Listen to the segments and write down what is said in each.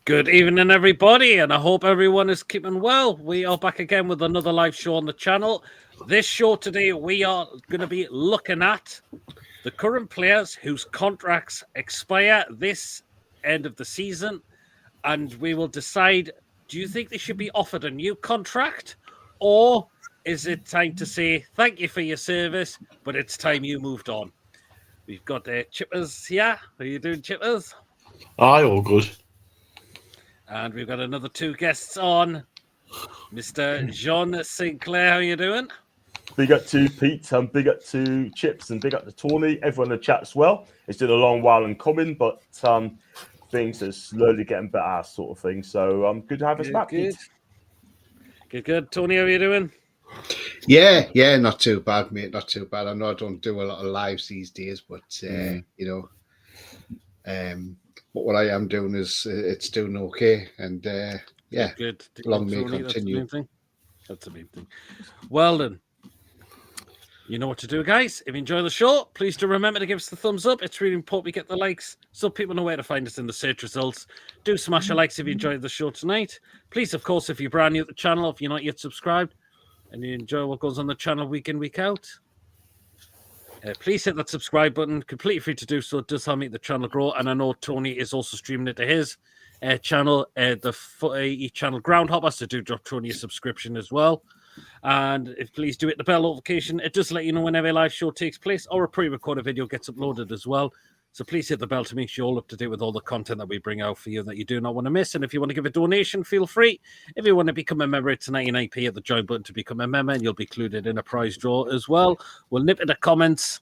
Good evening, everybody, and I hope everyone is keeping well. We are back again with another live show on the channel. This show today, we are going to be looking at the current players whose contracts expire this end of the season, and we will decide, do you think they should be offered a new contract, or is it time to say thank you for your service, but it's time you moved on? We've got Chippers here. How are you doing, Chippers? Aye, all good. And we've got another two guests on. Mr. John Sinclair, how are you doing? Big up to Pete, and big up to Chips, and big up to Tony. Everyone in the chat as well. It's been a long while in coming, but things are slowly getting better, sort of thing. So good to have us back, Pete. Good. Tony, how are you doing? Yeah, not too bad, mate. Not too bad. I know I don't do a lot of lives these days, but but what I am doing is it's doing okay, and good. Long may continue. That's the main thing. Well then, you know what to do, guys. If you enjoy the show, please do remember to give us the thumbs up. It's really important we get the likes so people know where to find us in the search results. Do smash a likes if you enjoyed the show tonight. Please, of course, if you're brand new at the channel, if you're not yet subscribed and you enjoy what goes on the channel week in, week out, please hit that subscribe button. Completely free to do so. It does help make the channel grow. And I know Tony is also streaming it to his channel, the footy channel Groundhopper. So do drop Tony a subscription as well. And if please do hit the bell notification. It does let you know whenever a live show takes place or a pre-recorded video gets uploaded as well. So please hit the bell to make sure you're all up to date with all the content that we bring out for you that you do not want to miss. And if you want to give a donation, feel free. If you want to become a member, it's 99p at the join button to become a member, and you'll be included in a prize draw as well. We'll nip at the comments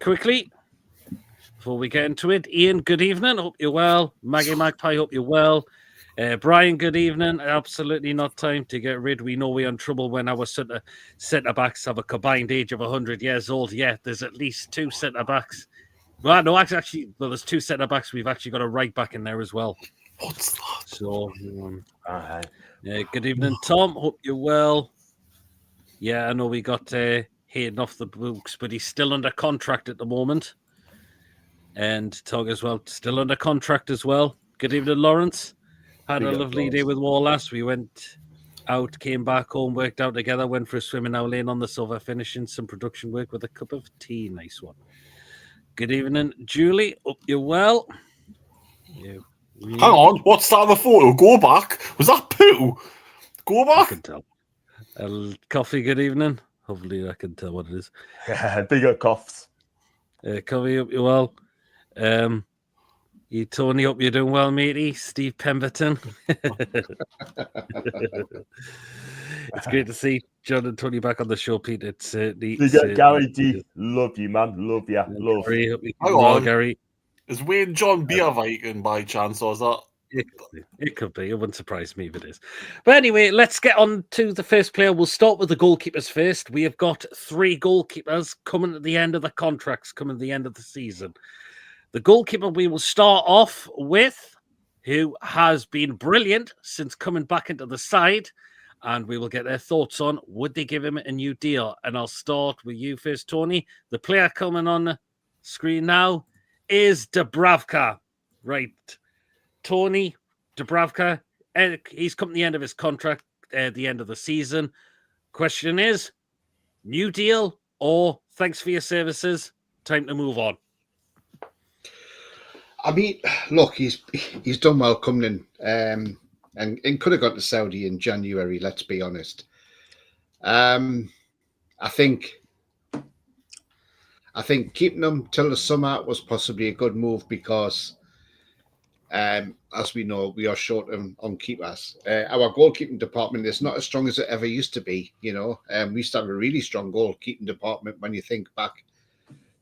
quickly before we get into it. Ian, good evening. Hope you're well. Maggie Magpie, hope you're well. Brian, good evening. Absolutely not time to get rid. We know we're in trouble when our centre backs have a combined age of 100 years old. Yeah, there's at least two centre backs. Well, no, actually, there's two centre backs. We've actually got a right back in there as well. What's that? So, good evening, Tom. Hope you're well. Yeah, I know we got Hayden off the books, but he's still under contract at the moment. And Tog as well, still under contract as well. Good evening, Lawrence. Had a lovely day with Wallace. We went out, came back home, worked out together, went for a swim in our lane on the sofa, finishing some production work with a cup of tea. Nice one. Good evening, Julie. Hope you're well. Hang on, what's that on the photo? Go back. Was that poo? Go back. I can tell. Coffee, good evening. Hopefully I can tell what it is. Bigger coughs. Coffee, hope you're well. Tony, hope you're doing well, matey. Steve Pemberton. It's great to see John and Tony back on the show, Pete. It's Gary D. Love you, man. Love you. Love. Gary, hope you're well, Gary. Is Wayne John Beer Viking by chance, or is that? It could be. It wouldn't surprise me if it is. But anyway, let's get on to the first player. We'll start with the goalkeepers first. We have got three goalkeepers coming at the end of the contracts, coming at the end of the season. The goalkeeper we will start off with, who has been brilliant since coming back into the side, and we will get their thoughts on, would they give him a new deal? And I'll start with you first, Tony. The player coming on the screen now is Dubravka. Right. Tony, Dubravka, he's come to the end of his contract at the end of the season. Question is, new deal or thanks for your services, time to move on? I mean, look, he's done well coming in, and could have gone to Saudi in January. Let's be honest. I think keeping him till the summer was possibly a good move because, as we know, we are short on keepers. Our goalkeeping department is not as strong as it ever used to be. We used to have a really strong goalkeeping department when you think back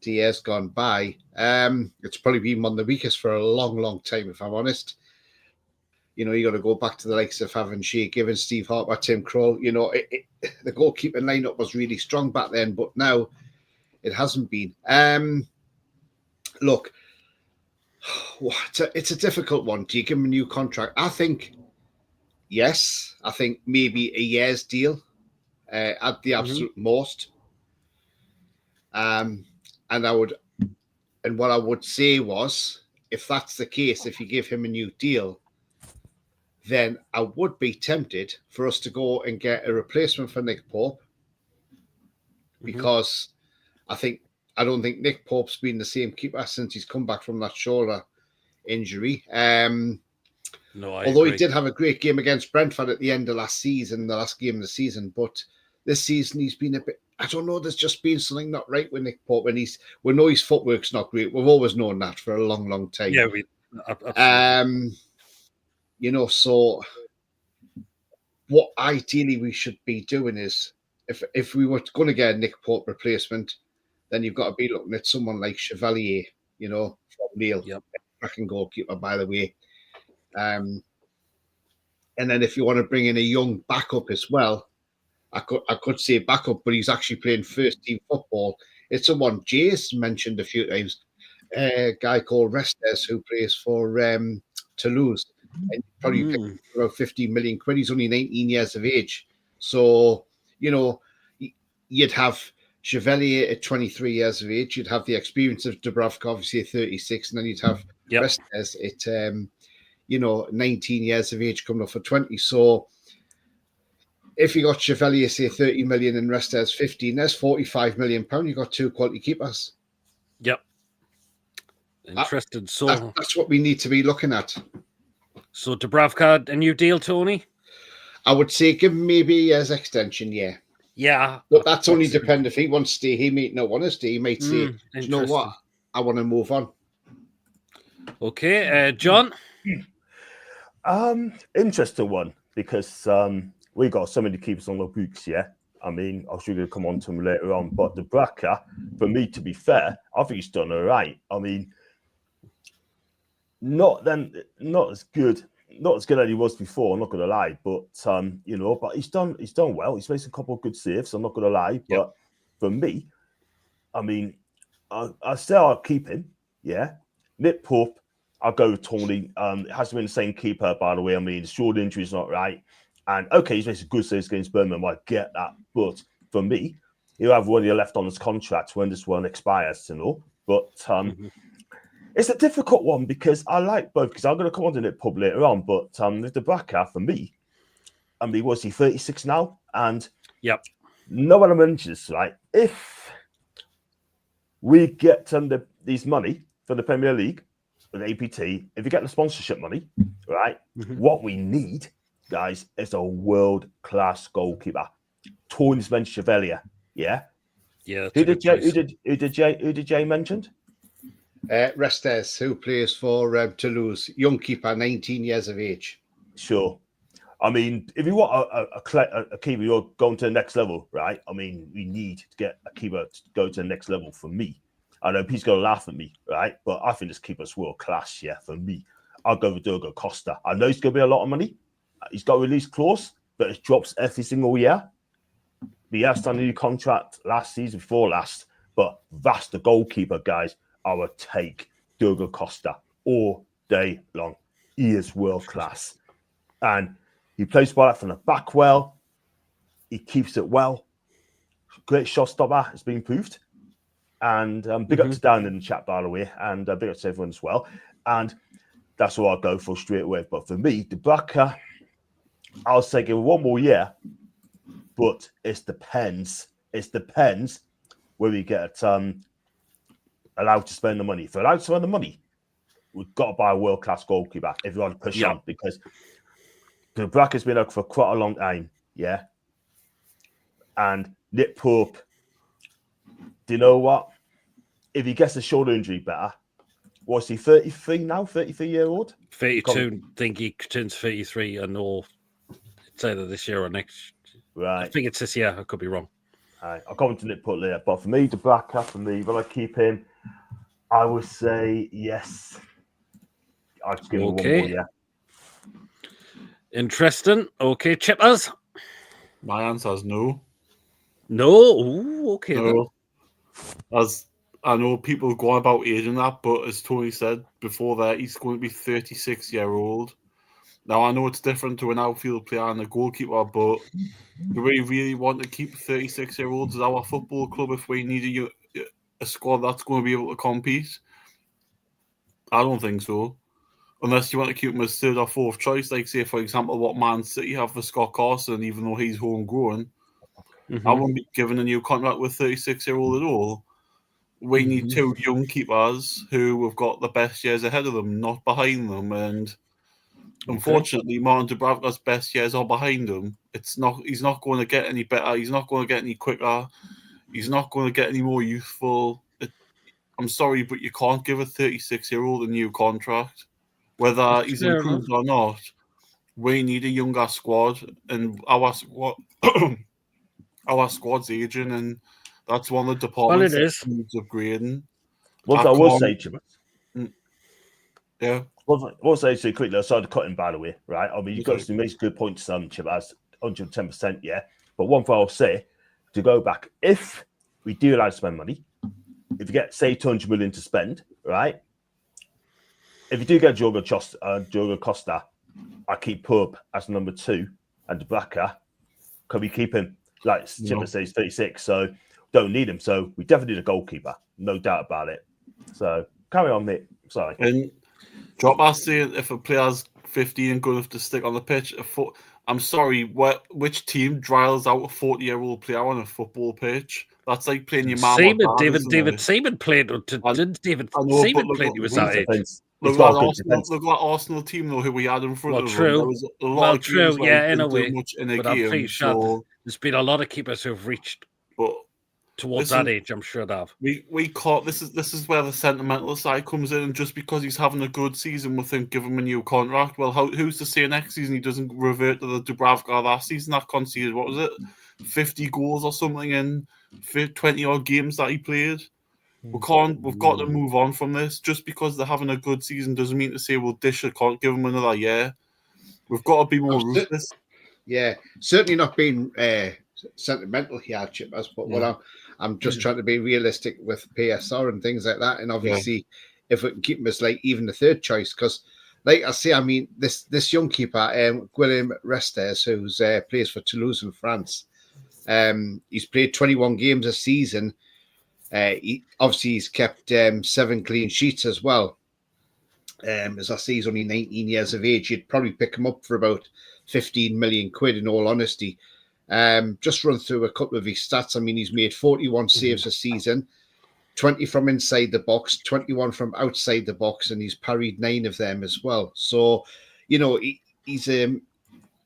to years gone by. It's probably been one of the weakest for a long, long time, if I'm honest. You got to go back to the likes of having Shea Given, Steve Harper, Tim Kroll. The goalkeeping lineup was really strong back then, but now it hasn't been. Look, it's a difficult one. Do you give him a new contract? I think yes. I think maybe a year's deal at the absolute most. And what I would say was, if that's the case, if you give him a new deal, then I would be tempted for us to go and get a replacement for Nick Pope, because I don't think Nick Pope's been the same keeper since he's come back from that shoulder injury. Although he did have a great game against Brentford at the end of last season, the last game of the season, but this season he's been a bit, I don't know, there's just been something not right with Nick Pope, and we know his footwork's not great. We've always known that for a long, long time. Yeah, absolutely. So what ideally we should be doing is, if we were going to get a Nick Pope replacement, then you've got to be looking at someone like Chevalier, from Neil, cracking goalkeeper, by the way. And then if you want to bring in a young backup as well, I could say backup, but he's actually playing first team football. It's someone Jay's mentioned a few times, a guy called Restes who plays for Toulouse. And probably picked about 15 million quid. He's only 19 years of age. So, you'd have Chevalier at 23 years of age. You'd have the experience of Dubravka, obviously at 36. And then you'd have Restes at, 19 years of age coming up for 20. So if you got Chevalier, say 30 million and Restes 15, there's 45 million pounds. You've got two quality keepers. Yep. Interested. That's what we need to be looking at. So Dubravka, a new deal, Tony? I would say give him maybe a year's extension, yeah. Yeah. But that's only depend if he wants to stay. He might not want to stay. He might say, you know what, I want to move on. Okay, John? Interesting one, because we got so many keepers on the books, yeah? I mean, I'm sure we're going to come on to him later on, but Dubravka, for me, to be fair, I think he's done all right. I mean, not as good as he was before, I'm not going to lie, but but he's done well. He's made a couple of good saves, I'm not going to lie. But for me, I mean, I still I'll keep him, yeah. Nick Pope, I'll go with Tony. It hasn't been the same keeper, by the way. I mean, the short injury is not right. And okay, he's made some good saves against Birmingham, I get that. But for me, he'll have 1 year left on his contract when this one expires, But it's a difficult one because I like both, because I'm going to come on to Nick Pope later on. But with Dubravka, for me, I mean, was he 36 now? And no one mentions, right? If we get these money for the Premier League with APT, if you get the sponsorship money, right, what we need, guys, is a world-class goalkeeper. Tony's mentioned Chevalier, yeah? Yeah. Who did Jay mentioned? Restes, who plays for Toulouse, young keeper, 19 years of age. Sure. I mean, if you want a keeper, you're going to the next level, right? I mean, we need to get a keeper to go to the next level for me. I know Pete's going to laugh at me, right? But I think this keeper's world class, yeah, for me. I'll go with Diogo Costa. I know it's going to be a lot of money. He's got a release clause, but it drops every single year. He has done a new contract last season, before last, but that's the goalkeeper, guys. I would take Diogo Costa all day long. He is world class. And he plays well from the back well. He keeps it well. Great shot stopper. It's been proved. And big up to Dan in the chat, by the way. And big up to everyone as well. And that's what I'll go for straight away. But for me, Dubravka, I'll say give it 1 more year. But it depends. It depends where we get allowed to spend the money. If we're allowed to spend the money, we've got to buy a world-class goalkeeper if we want to push on, because Dubravka's been out for quite a long time, yeah? And Nick Pope, do you know what? If he gets a shoulder injury better, what's he, 33 now? 33-year-old? 32, I think he turns 33, I know it's either this year or next. Right. I think it's this year, I could be wrong. I'll go into Nick Pope later, but for me, Dubravka, will I keep him? I would say yes. I'll just give him 1 more, yeah. Interesting. Okay, Chippers? My answer is no. No? Ooh, okay, no. As I know people go on about age and that, but as Tony said before that, he's going to be 36-year-old. Now, I know it's different to an outfield player and a goalkeeper, but do we really want to keep 36-year-olds as our football club if we need a squad that's going to be able to compete? I don't think so. unless you want to keep him as third or fourth choice, like say for example what Man City have for Scott Carson, even though he's homegrown. I won't be given a new contract with 36-year-old at all. We need two young keepers who have got the best years ahead of them, not behind them. And unfortunately, Martin Dubravka's best years are behind him. He's not going to get any better. He's not going to get any quicker. He's not going to get any more youthful. I'm sorry, but you can't give a 36-year-old a new contract, whether he's improved or not. We need a younger squad, and our squad's aging, and that's one of the departments that needs upgrading. What I will say, Jim. Yeah. What I'll say to you quickly, I started cutting by the way, right? I mean, you've got some good points, Chip, as 110%, yeah. But one thing I'll say, to go back, if we do like to spend money, if you get, say, 200 million to spend, right? If you do get Diogo Costa, I keep Pope as number 2 and Dubravka. Can we keep him? Like Chip says, 36, so don't need him. So we definitely need a goalkeeper, no doubt about it. So carry on, mate. Sorry. And drop us saying if a player's 15 and good enough to stick on the pitch, I'm sorry, which team drills out a 40-year-old player on a football pitch? That's like playing your mum. David Seaman played. Didn't David Seaman play? He was that age. Look at Arsenal team though, who we had in front of them. There was a lot of games where in a way. much in a but game. I'm pretty sure there's been a lot of keepers who've reached towards that age. I'm sure they have. We caught this is where the sentimental side comes in, and just because he's having a good season, we think give him a new contract. Well, who's to say next season he doesn't revert to the Dubravka last season that conceded 50 goals or something in 20 odd games that he played. We've got to move on from this. Just because they're having a good season doesn't mean to say, well, Disher can't give him another year. We've got to be more ruthless. Yeah, certainly not being sentimental here, Chip, but what I'm just trying to be realistic with PSR and things like that. And obviously, if we can keep him as like even the third choice, because like I say, I mean, this young keeper, Guillaume Restes, who's plays for Toulouse in France, he's played 21 games a season. He's kept 7 clean sheets as well. As I say, he's only 19 years of age. You'd probably pick him up for about 15 million quid, in all honesty. Just run through a couple of his stats. I mean, he's made 41 saves a season, 20 from inside the box, 21 from outside the box, and he's parried 9 of them as well. So, he's a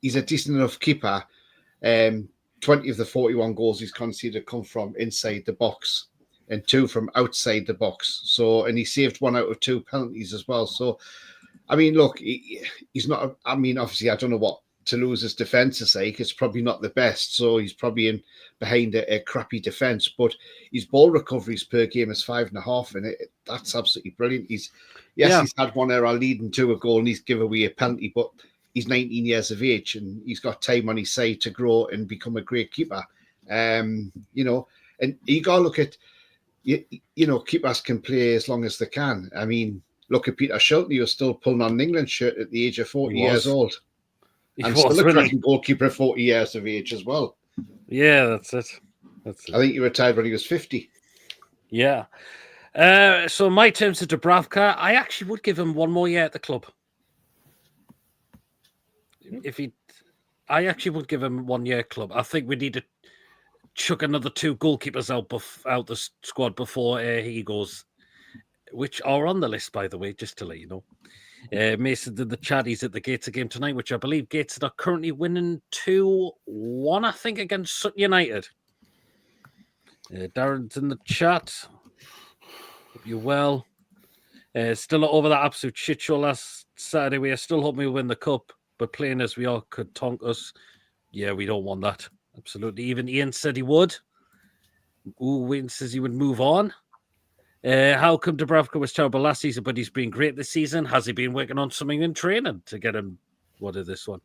decent enough keeper. 20 of the 41 goals he's conceded come from inside the box, and 2 from outside the box. So, and he saved 1 out of 2 penalties as well. So, I mean, look, he's not. I mean, obviously, I don't know what Toulouse's defence is like. It's probably not the best. So he's probably behind a crappy defence. But his ball recoveries per game is 5.5, and that's absolutely brilliant. He's had 1 error leading to a goal, and he's given away a penalty. But he's 19 years of age, and he's got time on his side to grow and become a great keeper. And you got to look at. Keepers can play as long as they can. I mean, look at Peter Shilton, who was still pulling on an England shirt at the age of 40 years old. And still a cracking goalkeeper at 40 years of age as well. Yeah, that's it. I think he retired when he was 50. Yeah. So my terms of Dubravka, I actually would give him 1 more year at the club. I actually would give him 1 year club. I think we need to chuck another 2 goalkeepers out the squad before he goes, which are on the list, by the way, just to let you know. Mason did the chat. He's at the Gateshead game tonight, which I believe Gateshead are currently winning 2-1, I think, against Sutton United. Darren's in the chat. Hope you're well. Still over that absolute shit show last Saturday. We are still hoping we win the cup, but playing as we are could tonk us. Yeah, we don't want that. Absolutely. Even Ian said he would. Wayne says he would move on. How come Dubravka was terrible last season, but he's been great this season? Has he been working on something in training to get him? What is this one?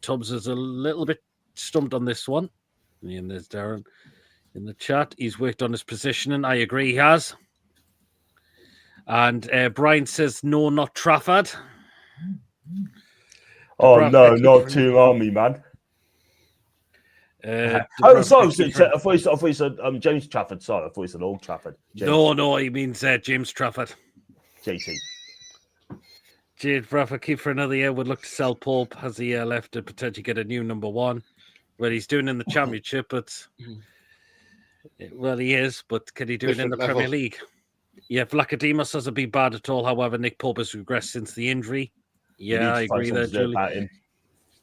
Tubbs is a little bit stumped on this one. And there's Darren in the chat. He's worked on his positioning. I agree he has. And Brian says, no, not Trafford. Oh, no, not too army, man. Sorry. I thought you said James Trafford. Sorry, I thought you said Old Trafford. No, he means James Trafford. JT. Jade Braffer keep for another year. Would look to sell Pope. Has a year left to potentially get a new number one. Well, he's doing in the Championship, but well, he is. But can he do it in Different the level. Premier League? Yeah, Vlachodimos hasn't been bad at all. However, Nick Pope has regressed since the injury. Yeah, I agree there, Julie.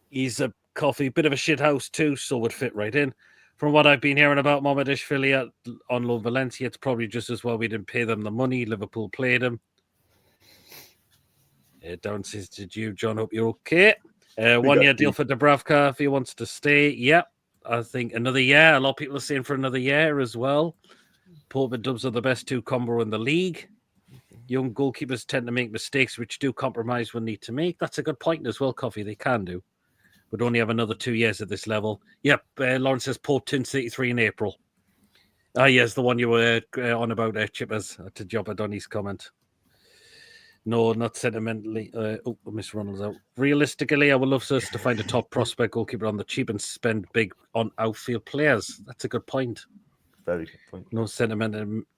He's a coffee, bit of a shit house too, so would fit right in. From what I've been hearing about Mohamedashvili on loan Valencia, it's probably just as well we didn't pay them the money. Liverpool played him. Darren says, did you, John? Hope you're okay. 1 year deal for Dubravka if he wants to stay. Yep. I think another year. A lot of people are saying for another year as well. Pope and Dubs are the best two combo in the league. Young goalkeepers tend to make mistakes which do compromise when need to make. That's a good point as well, Coffee. They can do. Would only have another 2 years at this level. Yep. Lawrence says Pope turns 33 in April. Ah, yes, the one you were on about, Chippers, to Job Adoni's comment. No, not sentimentally. Miss Ronald's out. Realistically, I would love us to find a top prospect goalkeeper on the cheap and spend big on outfield players. That's a good point. Very good point. No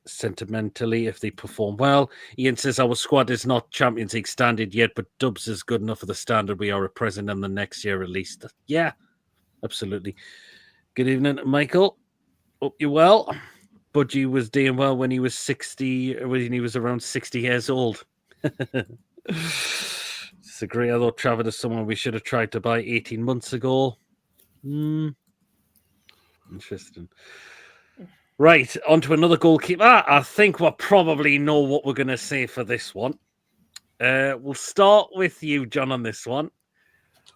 sentimentally if they perform well. Ian says our squad is not Champions League standard yet, but Dubs is good enough for the standard we are at present and the next year at least. Yeah, absolutely. Good evening, Michael. Hope you're well. Budgie was doing well when he was 60, when he was around 60 years old. Disagree. I thought Trafford is someone we should have tried to buy 18 months ago. Interesting. Right, on to another goalkeeper. I think we'll probably know what we're going to say for this one. We'll start with you, John, on this one.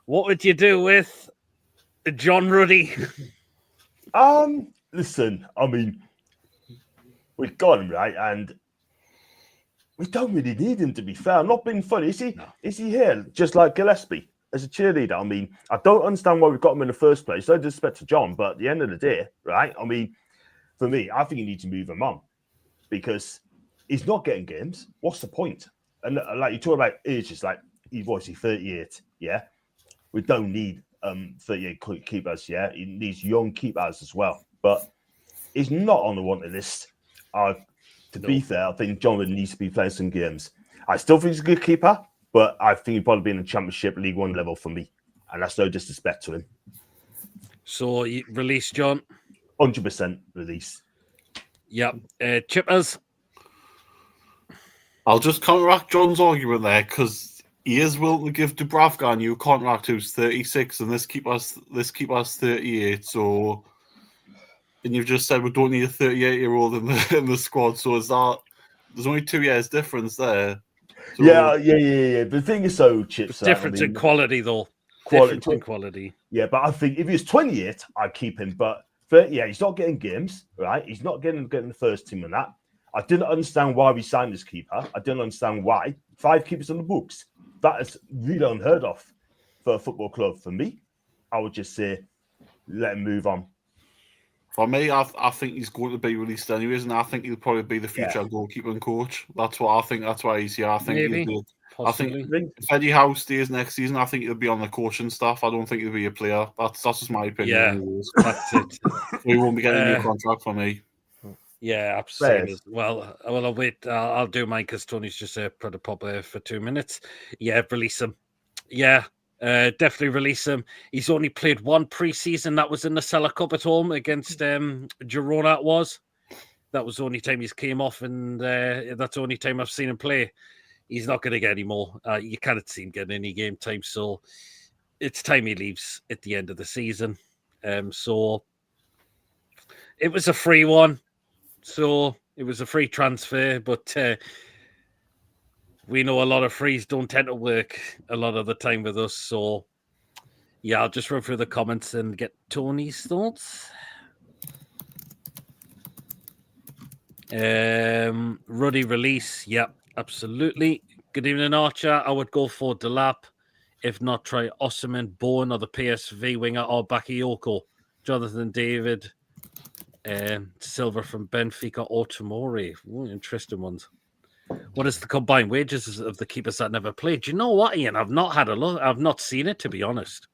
What would you do with John Ruddy? Listen, I mean, we've got him, right? And we don't really need him, to be fair. I'm not being funny. Is he here just like Gillespie as a cheerleader? I mean, I don't understand why we've got him in the first place. No disrespect to John, but at the end of the day, right? I mean, for me, I think you need to move him on because he's not getting games. What's the point? And like you talk about ages, like he's obviously 38. Yeah, we don't need 38 keepers. Yeah, he needs young keepers as well. But he's not on the wanted list. To be fair, I think John would needs to be playing some games. I still think he's a good keeper, but I think he'd probably be in the Championship League One level for me, and that's no disrespect to him. So you release John. 100% release. Yep. Chippers. I'll just counteract John's argument there because he is willing to give Dubravka a new contract who's 36 and this keeper's 38. So, and you've just said we don't need a 38-year-old in the squad. So is that there's only 2 years difference there? So, Yeah. The thing is, so Chips, Difference in quality, though. Quality. In quality. Yeah, but I think if he was 28, I'd keep him. But 30, he's not getting games, right? He's not getting the first team and that. I didn't understand why we signed this keeper. I didn't understand why. 5 keepers on the books. That is really unheard of for a football club. For me, I would just say let him move on. For me, I think he's going to be released anyways, and I think he'll probably be the future goalkeeping coach. That's what I think. That's why he's here. I think Maybe. I think if Eddie Howe stays next season, I think he'll be on the coaching staff. I don't think he'll be a player. That's just my opinion. Yeah, anyways. that's it. He won't be getting a new contract for me. Yeah, absolutely. Well, I'll wait. I'll do mine because Tony's just put a pop there for 2 minutes. Yeah, release him. Yeah, definitely release him. He's only played one pre-season. That was in the Cellar Cup at home against Girona. That was the only time he's came off, and that's the only time I've seen him play. He's not going to get any more. You can't see him getting any game time, so it's time he leaves at the end of the season. So it was a free one. So it was a free transfer, but we know a lot of frees don't tend to work a lot of the time with us. So, yeah, I'll just run through the comments and get Tony's thoughts. Ruddy release. Yep, absolutely. Good evening, Archer. I would go for Delap. If not, try Osimhen, Bowen, or the PSV winger, or Bakayoko. Jonathan David. Silver from Benfica or Tomori. Ooh, interesting ones. What is the combined wages of the keepers that never played? Do you know what, Ian? I've not had a look. I've not seen it, to be honest.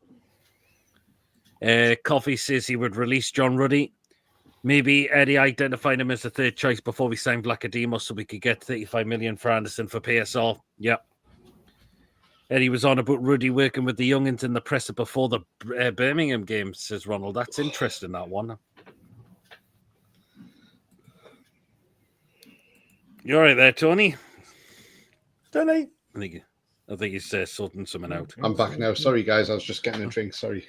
Coffee says he would release John Ruddy. Maybe Eddie identified him as the third choice before we signed Vlachodimos so we could get 35 million for Anderson for PSR. Yep. And he was on about Rudy working with the youngins in the presser before the Birmingham game, says Ronald. That's interesting, that one. You all right there, Tony? Tony? I think he's sorting something out. I'm back now. Sorry, guys. I was just getting a drink. Sorry.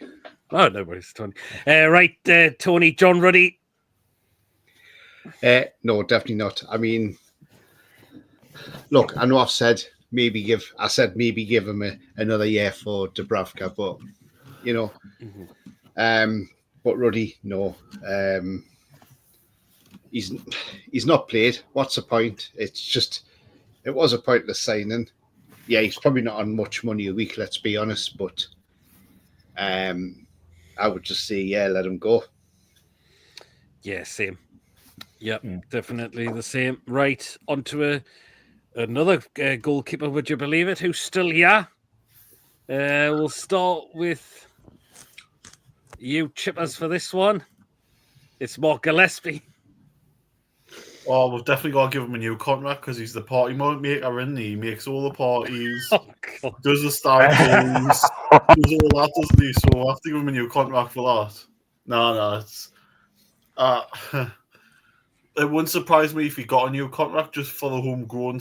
Oh, no worries, Tony. Right, Tony, John Ruddy. No, definitely not. I mean, look, I know I've said maybe give him another year for Dubravka, but you know, but Ruddy, no, he's not played. What's the point? It's just it was a pointless signing. Yeah, he's probably not on much money a week. Let's be honest, but I would just say, yeah, let him go. Yeah, same. Yep, definitely the same. Right, on to another goalkeeper, would you believe it, who's still here. We'll start with you, Chippers, for this one. It's Mark Gillespie. Oh, we've definitely got to give him a new contract because he's the party maker, and he makes all the parties, does the style things, does all that, doesn't he? So we'll have to give him a new contract for that. No, it's... it wouldn't surprise me if he got a new contract just for the homegrown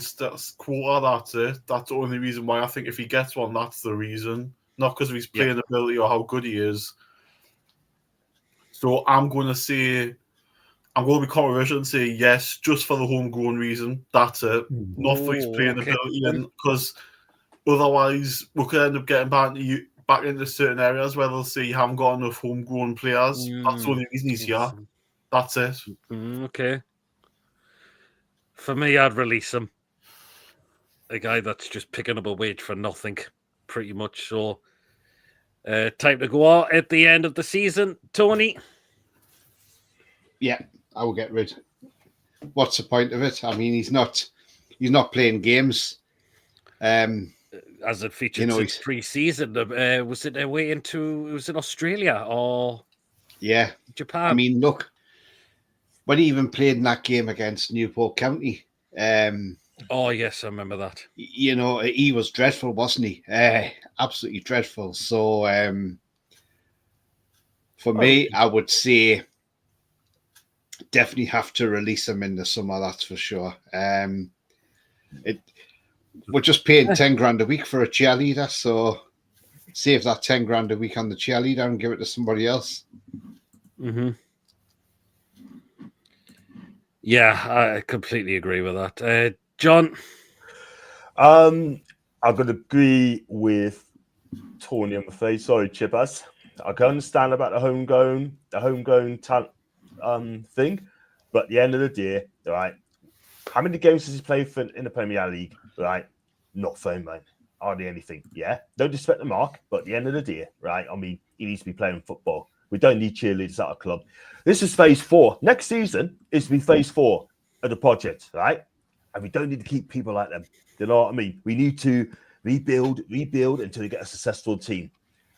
quota. That's it. That's the only reason why I think if he gets one, that's the reason. Not because of his playing ability or how good he is. So I'm going to be controversial and say yes, just for the homegrown reason. That's it. Not for his playing ability, because otherwise we could end up getting back into certain areas where they'll say you haven't got enough homegrown players. That's the only reason he's here. That's it. Okay. For me, I'd release him. A guy that's just picking up a wage for nothing, pretty much. So, time to go out at the end of the season. Tony? Yeah, I will get rid. What's the point of it? I mean, he's not playing games. As it featured since pre-season, was it away it was in Australia or Japan? I mean, look, when he even played in that game against Newport County. Oh yes, I remember that. You know, he was dreadful, wasn't he? Absolutely dreadful. So for me, I would say definitely have to release him in the summer. That's for sure. We're just paying 10 grand a week for a cheerleader, so save that 10 grand a week on the cheerleader and give it to somebody else. Yeah, I completely agree with that. John? I'm going to agree with Tony, I'm afraid. Sorry, Chippers. I can understand about the homegrown talent thing, but at the end of the day, right, how many games does he play in the Premier League? Right, not very many, hardly anything. Yeah, don't disrespect the mark, but at the end of the day, right, I mean, he needs to be playing football. We don't need cheerleaders at our club. This is phase 4. Next season is to be phase 4 of the project, right? And we don't need to keep people like them. You know what I mean? We need to rebuild until we get a successful team.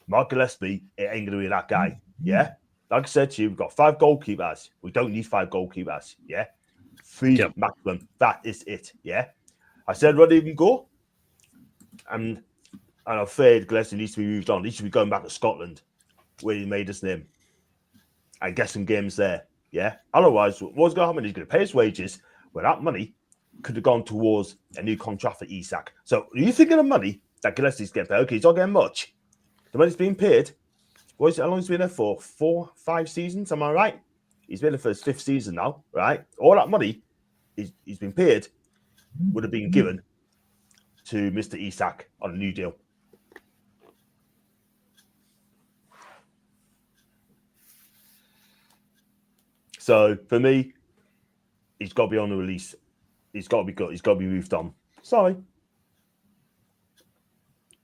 Mark Gillespie, it ain't going to be that guy. Yeah? Like I said to you, we've got 5 goalkeepers. We don't need 5 goalkeepers. Yeah? 3 maximum. That is it. Yeah? I said, rather even go. And I'm afraid Gillespie needs to be moved on. He should be going back to Scotland, where he made his name, and get some games there. Yeah. Otherwise, what's going to happen? He's going to pay his wages. Well, that money could have gone towards a new contract for Isak. So, are you thinking of money that Gillespie's getting paid? Okay, he's not getting much. The money's being paid. What is it? How long has he been there for? 4, 5 seasons? Am I right? He's been there for his 5th season now, right? All that money he's been paid would have been given to Mr. Isak on a new deal. So for me, he's got to be on the release. He's got to be good. He's got to be moved on. Sorry.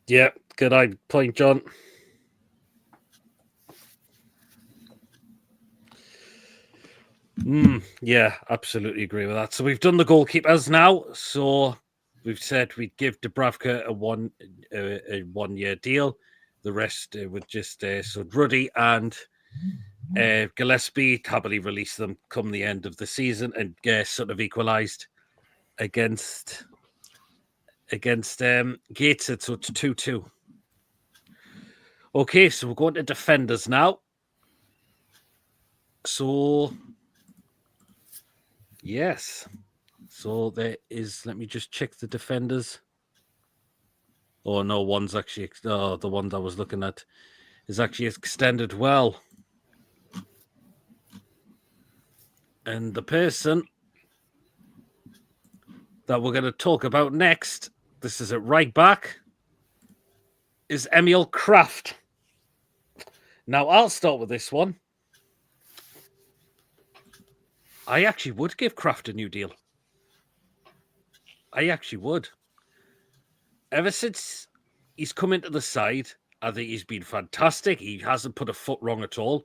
Yeah, good point, John. Yeah, absolutely agree with that. So we've done the goalkeepers now. So we've said we'd give Dubravka a 1-year deal. The rest would just so Ruddy and Gillespie happily release them come the end of the season and sort of equalised against against Gateshead, so it's 2-2. Okay, so we're going to defenders now. So, yes. So there is, let me just check the defenders. Oh, no, one's actually, the one I was looking at is actually extended well. And the person that we're going to talk about next, this is at right back, is Emil Kraft. Now, I'll start with this one. I actually would give Kraft a new deal. I actually would. Ever since he's come into the side, I think he's been fantastic. He hasn't put a foot wrong at all.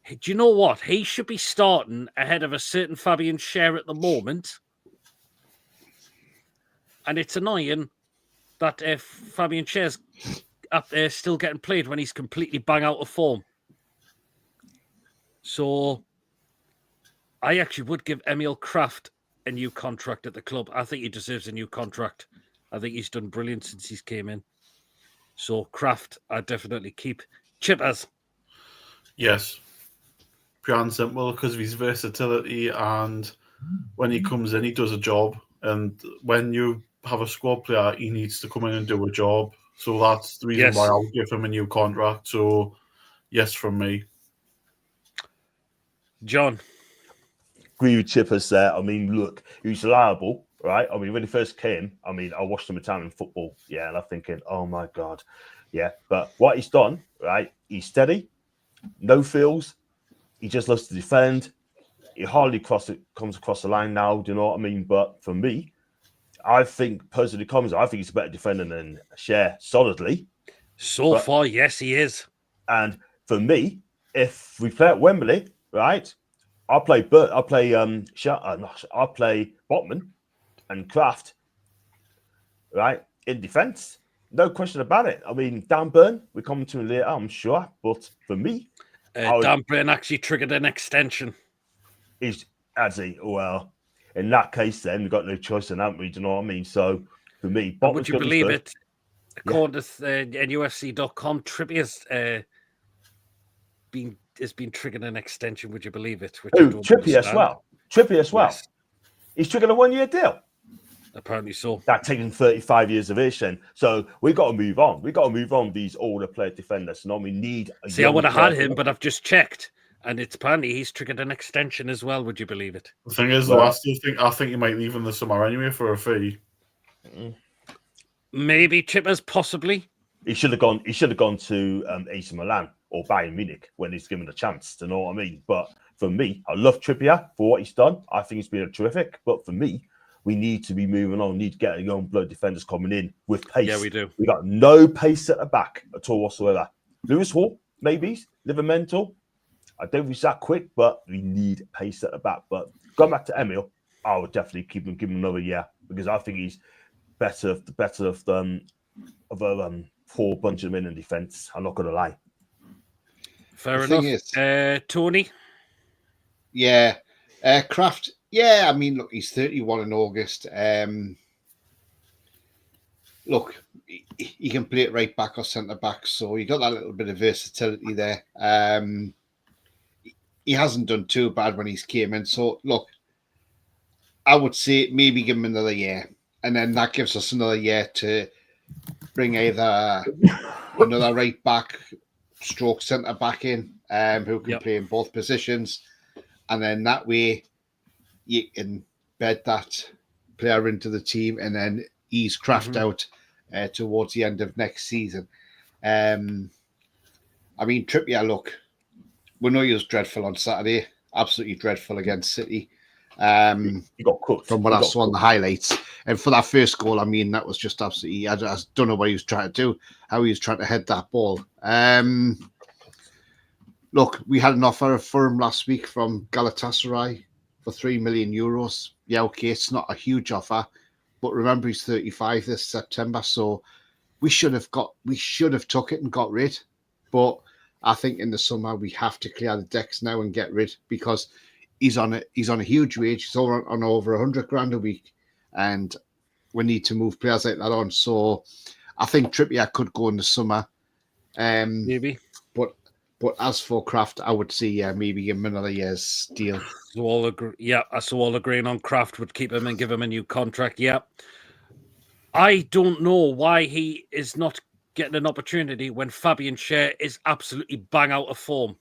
Hey, do you know what? He should be starting ahead of a certain Fabian Schär at the moment. And it's annoying that if Fabian Schär's up there still getting played when he's completely bang out of form. So I actually would give Emil Kraft a new contract at the club. I think he deserves a new contract. I think he's done brilliant since he's came in. So Kraft, I definitely keep. Chippers. Yes. Pure and simple, because of his versatility, and when he comes in, he does a job. And when you have a squad player, he needs to come in and do a job. So that's the reason why I'll give him a new contract. So, yes, from me. John. Agree with Chippers there. I mean, look, he was reliable, right? I mean, when he first came, I mean, I watched him Italian football, yeah, and I'm thinking, oh my God, yeah. But what he's done, right? He's steady, no feels. He just loves to defend. He hardly comes across the line now. Do you know what I mean? But for me, I think personally, I think he's a better defender than Schär solidly. So far, yes, he is. And for me, if we play at Wembley, right? I'll play Botman and Kraft, right, in defence. No question about it. I mean, Dan Burn, we're coming to him later, I'm sure. But for me, Dan Burn actually triggered an extension. Well, in that case, then we've got no choice in that, do you know what I mean? So for me, would you believe it? According to NUFC.com, Trippier's has been triggering an extension. Would you believe it? Trippier as well. Yes. He's triggered a 1-year deal. Apparently so. That taking 35 years of age then. So we got to move on. We got to move on these older player defenders. No, we need. See, I would have had him, but I've just checked, and it's apparently he's triggered an extension as well. Would you believe it? The thing is, though, I think he might leave in the summer anyway for a fee. Maybe Chippers, possibly. He should have gone. He should have gone to AC Milan or Bayern Munich when he's given a chance. Do you know what I mean? But for me, I love Trippier for what he's done. I think he's been terrific. But for me, we need to be moving on. We need to get young blood defenders coming in with pace. Yeah, we do. We got no pace at the back at all whatsoever. Lewis Hall, maybe Livermental. I don't think he's that quick, but we need pace at the back. But going back to Emil, I would definitely give him another year because I think he's better of four bunch of men in defence. I'm not going to lie. Fair enough. Tony? Yeah. Kraft, yeah, I mean, look, he's 31 in August. Look, he can play it right back or centre back, so you got that little bit of versatility there. He hasn't done too bad when he's came in. So, look, I would say maybe give him another year, and then that gives us another year to bring either another right back stroke centre back in who can play in both positions. And then that way you can bed that player into the team and then ease Kraft out towards the end of next season. I mean, Trippier, look, we know he was dreadful on Saturday. Absolutely dreadful against City. He got cooked. From what I saw on the highlights. And for that first goal, I mean, that was just absolutely... I don't know what he was trying to do, how he was trying to head that ball. Look, we had an offer for him last week from Galatasaray for €3 million. Yeah, okay, it's not a huge offer, but remember he's 35 this September, so we should have took it and got rid. But I think in the summer we have to clear the decks now and get rid because he's on a huge wage. He's on over 100 grand a week, and we need to move players like that on. So I think Trippier could go in the summer. Maybe. But as for Kraft, I would see maybe give him another year's deal. So all agree. Yeah, so all agreeing on Kraft would keep him and give him a new contract. Yeah. I don't know why he is not getting an opportunity when Fabian Schär is absolutely bang out of form.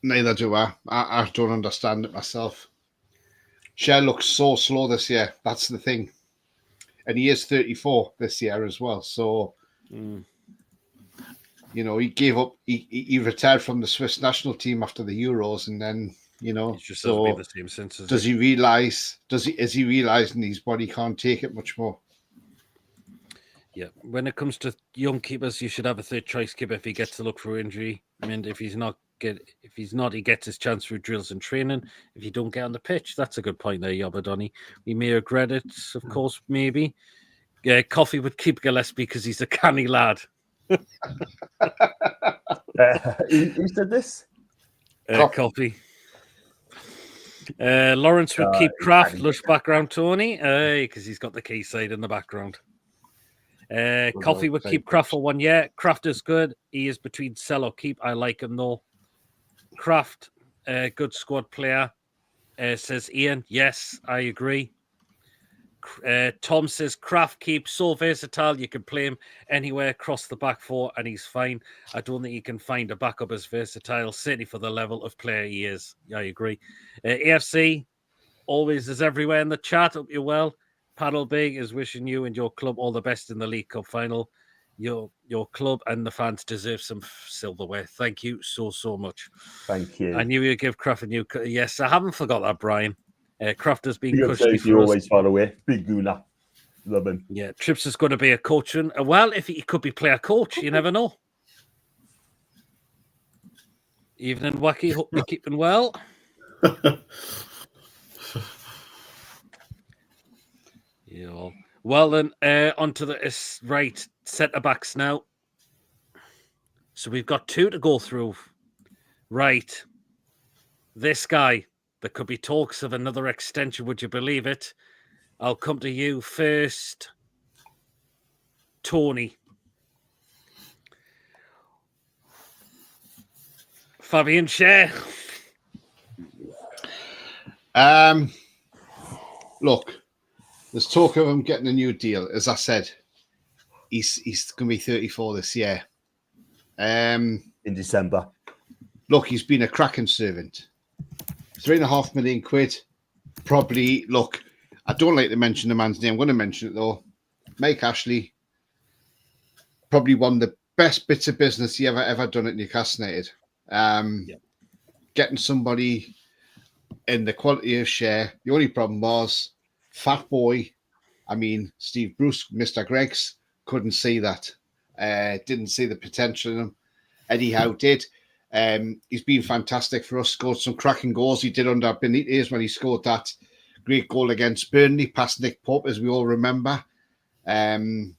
Neither do I. I don't understand it myself. Schär looks so slow this year. That's the thing. And he is 34 this year as well. So, you know, he gave up. He retired from the Swiss national team after the Euros, and then, you know, He just hasn't been the same since. Does he realize? Is he realizing his body can't take it much more? Yeah, when it comes to young keepers, you should have a third choice keeper if he gets to look for injury. I mean, if he's not, he gets his chance through drills and training. If you don't get on the pitch, that's a good point there, Yabadoni. We may regret it, of course, maybe. Yeah, Coffee would keep Gillespie because he's a canny lad. Who said this? Coffee. Lawrence would keep Kraft, lush background Tony, because he's got the Quayside in the background. Coffee would keep Kraft for 1 year. Kraft is good. He is between sell or keep. I like him though. Kraft, good squad player. Says Ian. Yes, I agree. Tom says Kraft keep, so versatile. You can play him anywhere across the back four and he's fine. I don't think you can find a backup as versatile, certainly for the level of player he is. Yeah, I agree. AFC always is everywhere in the chat. Hope you're well. Paddle Big is wishing you and your club all the best in the League Cup final. Your club and the fans deserve some silverware. Thank you so much. Thank you. I knew you'd give Kraft a new. Yes, I haven't forgot that, Brian. Kraft has been cushy for you always, by the way. Big Guna. Love him. Yeah, Trips is going to be a coach. And, well, if he could be player coach, you never know. Evening, Wacky. Hope you're keeping well. Yeah. Well, then, on to the right centre backs now. So we've got two to go through. Right. This guy. There could be talks of another extension. Would you believe it? I'll come to you first. Tony. Fabian Schär. Look, there's talk of him getting a new deal. As I said, he's going to be 34 this year. In December. Look, he's been a cracking servant. 3.5 million quid. Probably, look, I don't like to mention the man's name. I'm going to mention it though. Mike Ashley. Probably one of the best bits of business he ever done at Newcastle United. Getting somebody in the quality of Schär. The only problem was Fat Boy. I mean, Steve Bruce, Mr. Greggs, couldn't see that. Didn't see the potential in him. Eddie Howe did. He's been fantastic for us. Scored some cracking goals. He did under Benitez when he scored that great goal against Burnley past Nick Pope, as we all remember. And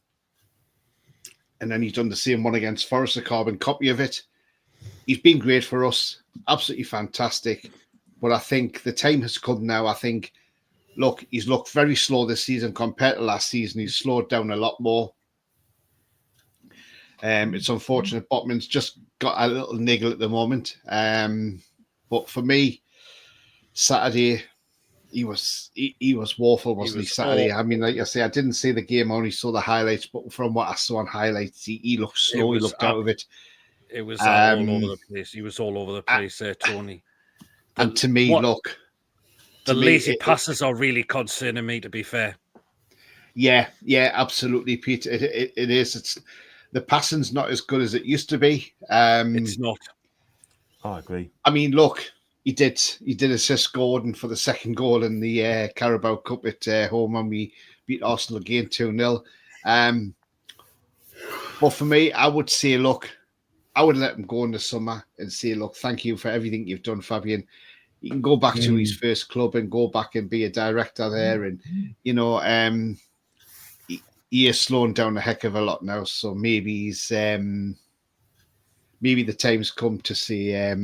then he's done the same one against Forest, a carbon copy of it. He's been great for us. Absolutely fantastic. But I think the time has come now. I think, look, he's looked very slow this season compared to last season. He's slowed down a lot more. It's unfortunate. Botman's just got a little niggle at the moment. But for me, Saturday, he was woeful, wasn't he? Saturday. I mean, like I say, I didn't see the game. I only saw the highlights. But from what I saw on highlights, he looked slow. He looked out of it. It was all over the place. He was all over the place there, Tony. And to me, look, the lazy passes are really concerning me, to be fair. Yeah, absolutely, Pete. It is. It's the passing's not as good as it used to be. It's not. I agree. I mean, look, he did assist Gordon for the second goal in the Carabao Cup at home when we beat Arsenal again 2-0. But for me, I would say, look, I would let him go in the summer and say, look, thank you for everything you've done, Fabian. He can go back to his first club and go back and be a director there. And, you know, he is slowing down a heck of a lot now. So maybe he's maybe the time's come to say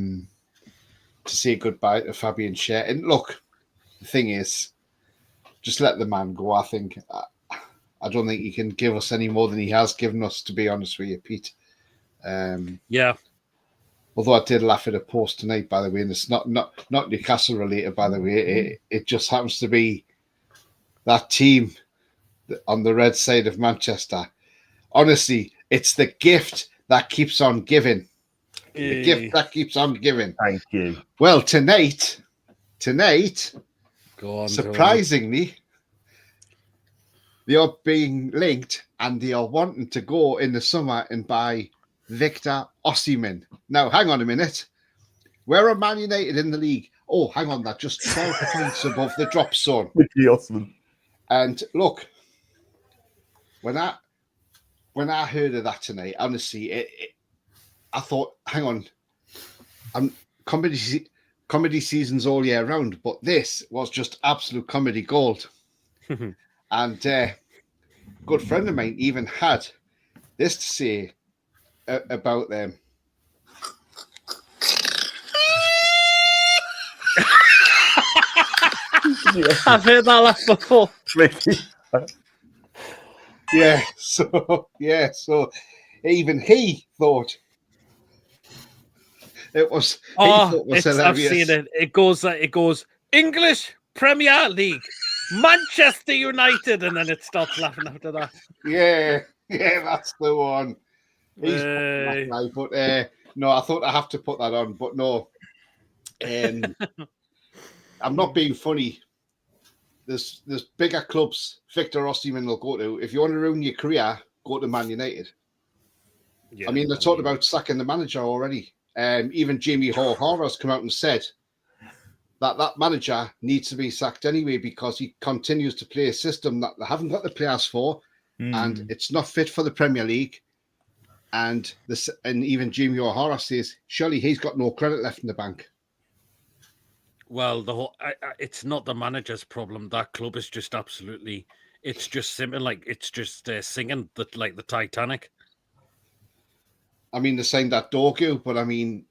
goodbye to Fabian Schär. And look, the thing is, just let the man go. I think I don't think he can give us any more than he has given us. To be honest with you, Pete. Yeah. Although I did laugh at a post tonight, by the way, and it's not Newcastle related, by the way. It just happens to be that team on the red side of Manchester. Honestly, it's the gift that keeps on giving. The gift that keeps on giving. Thank you. Well, tonight, Go on, surprisingly, they are being linked and they are wanting to go in the summer and buy Victor Osimhen. Now, hang on a minute. Where are Man United in the league? Oh, hang on, they're just 12 points above the drop zone. Mickey Osman. And look, when I heard of that tonight, honestly, I thought, hang on, comedy seasons all year round, but this was just absolute comedy gold. And a good friend of mine even had this to say about them. I've heard that laugh before. So even he thought it was. I've seen it. It goes English Premier League, Manchester United, and then it starts laughing after that. Yeah, that's the one. He's but no, I thought I have to put that on, but no. I'm not being funny. There's bigger clubs Victor Osimhen will go to. If you want to ruin your career, go to Man United. Yeah, I mean, they talked about sacking the manager already. Even Jamie O'Hara has come out and said that manager needs to be sacked anyway because he continues to play a system that they haven't got the players for, and it's not fit for the Premier League. And even Jamie O'Hara says, surely he's got no credit left in the bank. Well, it's not the manager's problem. That club is just absolutely. It's just simple, like it's just singing like the Titanic. I mean, they signed that Dorgu, but I mean,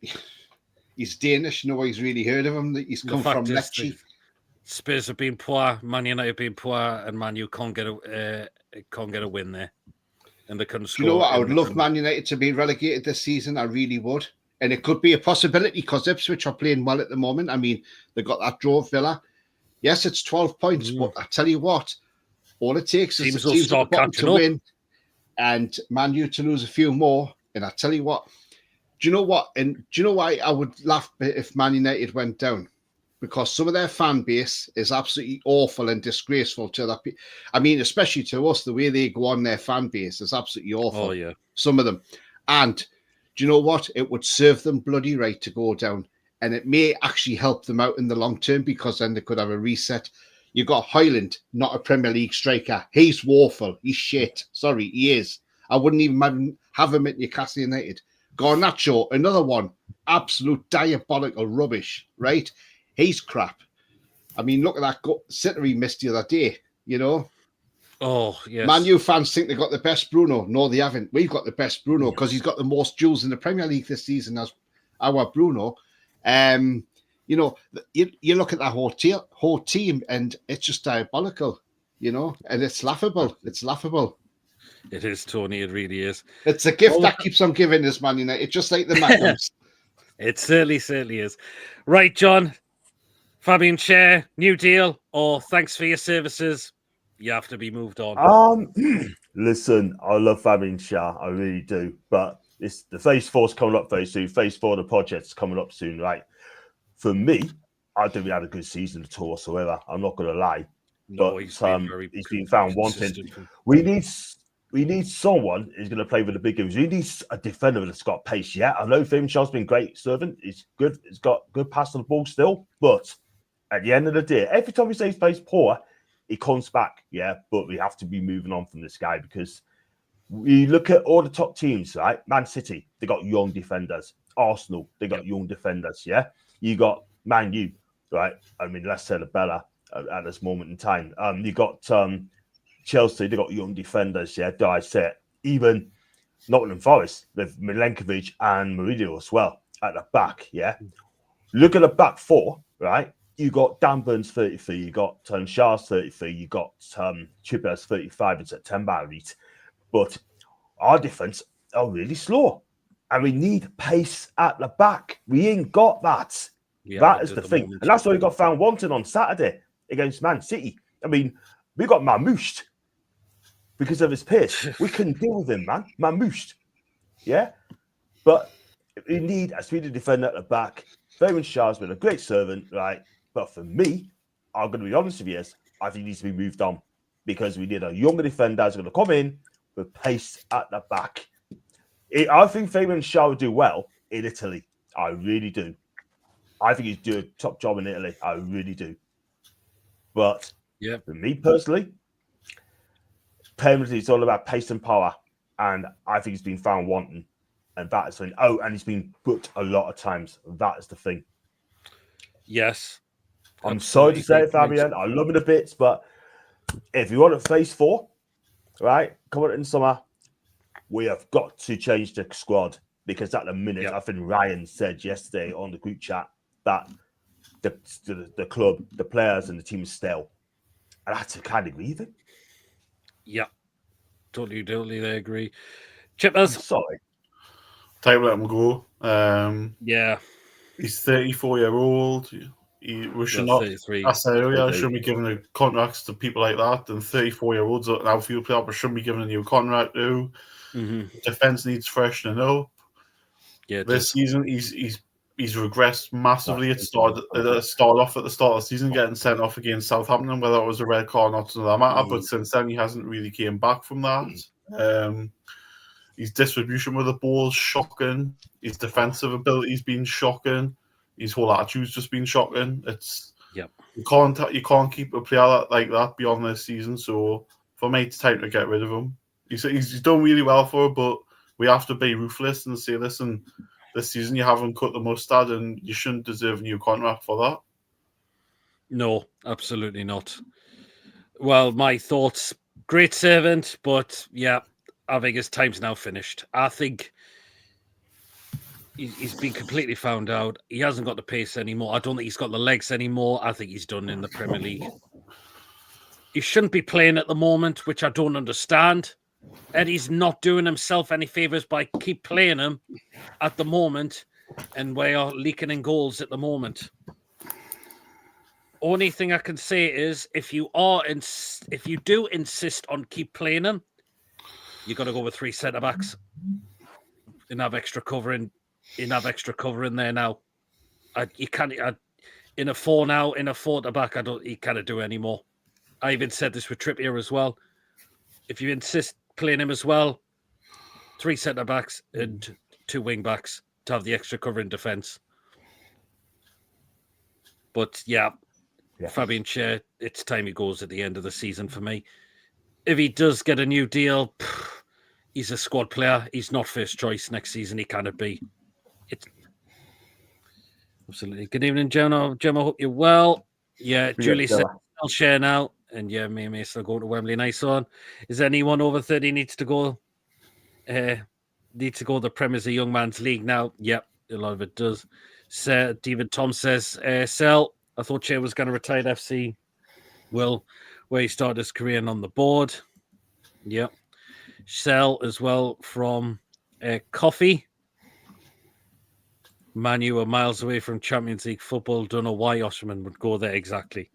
he's Danish. Nobody's really heard of him. He's come from Lecce. Spurs have been poor, Man United have been poor, and Man U can't get a win there. And they couldn't score. You know what? I would love Man United to be relegated this season. I really would. And it could be a possibility because Ipswich are playing well at the moment. I mean, they got that draw of Villa. Yes, it's 12 points, but I tell you what, all it takes is the teams at the bottom to win and Man U to lose a few more. And I tell you what, do you know what? And do you know why I would laugh if Man United went down? Because some of their fan base is absolutely awful and disgraceful to that. I mean, especially to us, the way they go on their fan base is absolutely awful. Oh, yeah. Some of them. And do you know what? It would serve them bloody right to go down. And it may actually help them out in the long term because then they could have a reset. You've got Højlund, not a Premier League striker. He's woeful. He's shit. Sorry, he is. I wouldn't even have him at Newcastle United. Garnacho, another one. Absolute diabolical rubbish, right? He's crap. I mean, look at that sitter he missed the other day, you know? Oh, yes. Man U fans think they got the best Bruno. No, they haven't. We've got the best Bruno because he's got the most duels in the Premier League this season as our Bruno. You know, you look at that whole team and it's just diabolical, you know, and it's laughable. It's laughable. It is, Tony. It really is. It's a gift that keeps on giving us, Man United. It's just like the Magnums. It certainly is. Right, John. Fabian Schär, new deal, or thanks for your services. You have to be moved on. Listen, I love Fabian Schär, I really do. But it's the Phase 4's coming up very soon. Phase 4 of the project's coming up soon, right? For me, I don't think we had a good season at all whatsoever. I'm not going to lie. No, but he's been found wanting. We need someone who's going to play with the big games. We need a defender that's got pace. Yeah, I know Fabian Schär's been great servant. He's good. He's got good pass on the ball still. But at the end of the day, every time we say he's plays poor, he comes back. Yeah, but we have to be moving on from this guy because we look at all the top teams, right? Man City, they got young defenders. Arsenal, they got young defenders. Yeah, you got Man U, right? I mean, let's say the Bella at this moment in time. You got Chelsea, they got young defenders. Yeah, dare I say it? Even Nottingham Forest with Milenkovic and Mourinho as well at the back. Yeah, look at the back four, right? you got Dan Burns 33, you got Shah's 33, you got Chipper's 35 in September, right? But our defense are really slow, and we need pace at the back. We ain't got that. Yeah, That is the thing, moment. and that's why we got found wanting on Saturday against Man City. I mean, we got mammooshed because of his pace. We couldn't deal with him, man. Mammooshed. Yeah, but we need a speedy defender at the back. Fabian Shah's been a great servant, right? But for me, I'm going to be honest with you, I think he needs to be moved on because we need a younger defender who's going to come in with pace at the back. I think Fabian Shah would do well in Italy. I really do. I think he's doing a top job in Italy. I really do. But for me personally, permanently, it's all about pace and power. And I think he's been found wanting. And that is the thing. Oh, and he's been booked a lot of times. That is the thing. Yes. I'm sorry to say it, Fabian. I love it a bit, but if you want to phase 4, right, come on in summer, we have got to change the squad because at the minute, I think Ryan said yesterday on the group chat that the club, the players, and the team is stale. And I had to kind of agree with him. Yeah. Totally agree. Chippers. I'm sorry. Time to let him go. He's 34-year-old. We should not. 33. I said earlier, I shouldn't be giving the contracts to people like that. And 34-year-olds, an outfield player, but shouldn't be given a new contract to. Defense needs freshening up. Yeah, this season he's regressed massively. It started off at the start of the season getting sent off against Southampton, whether it was a red card or not, doesn't matter. But since then, he hasn't really came back from that. His distribution with the ball is shocking. His defensive ability's been shocking. His whole attitude's just been shocking. You can't keep a player like that beyond this season. So for me, it's time to get rid of him. He's done really well for it, but we have to be ruthless and say, listen, this season you haven't cut the mustard and you shouldn't deserve a new contract for that. No, absolutely not. Well, my thoughts, great servant, but yeah, I think his time's now finished. I think he's been completely found out. He hasn't got the pace anymore. I don't think he's got the legs anymore. I think he's done in the Premier League. He shouldn't be playing at the moment, which I don't understand. Eddie's not doing himself any favours by keep playing him at the moment, and we are leaking in goals at the moment. Only thing I can say is if you do insist on keep playing him, you got to go with 3 centre backs and have extra cover in. Extra cover in there now. You can't in a 4 now in a 4 to back. You can't do anymore. I even said this with Trippier as well. If you insist playing him as well, 3 centre backs and 2 wing backs to have the extra cover in defence. But yeah, Fabian Schär, it's time he goes at the end of the season for me. If he does get a new deal, he's a squad player. He's not first choice next season. He cannot be. Absolutely. Good evening, Gemma. Gemma, hope you're well. Yeah, Julie said I'll share now. And yeah, me and me still go to Wembley. Nice one. Is anyone over 30 needs to go? The Premier's a young man's league now. Yep, a lot of it does. David Tom says, Sell. I thought Che was going to retire at FC. Well, where he started his career and on the board. Yep. Sell as well from Coffee. Manu are miles away from Champions League football. Don't know why Osterman would go there exactly.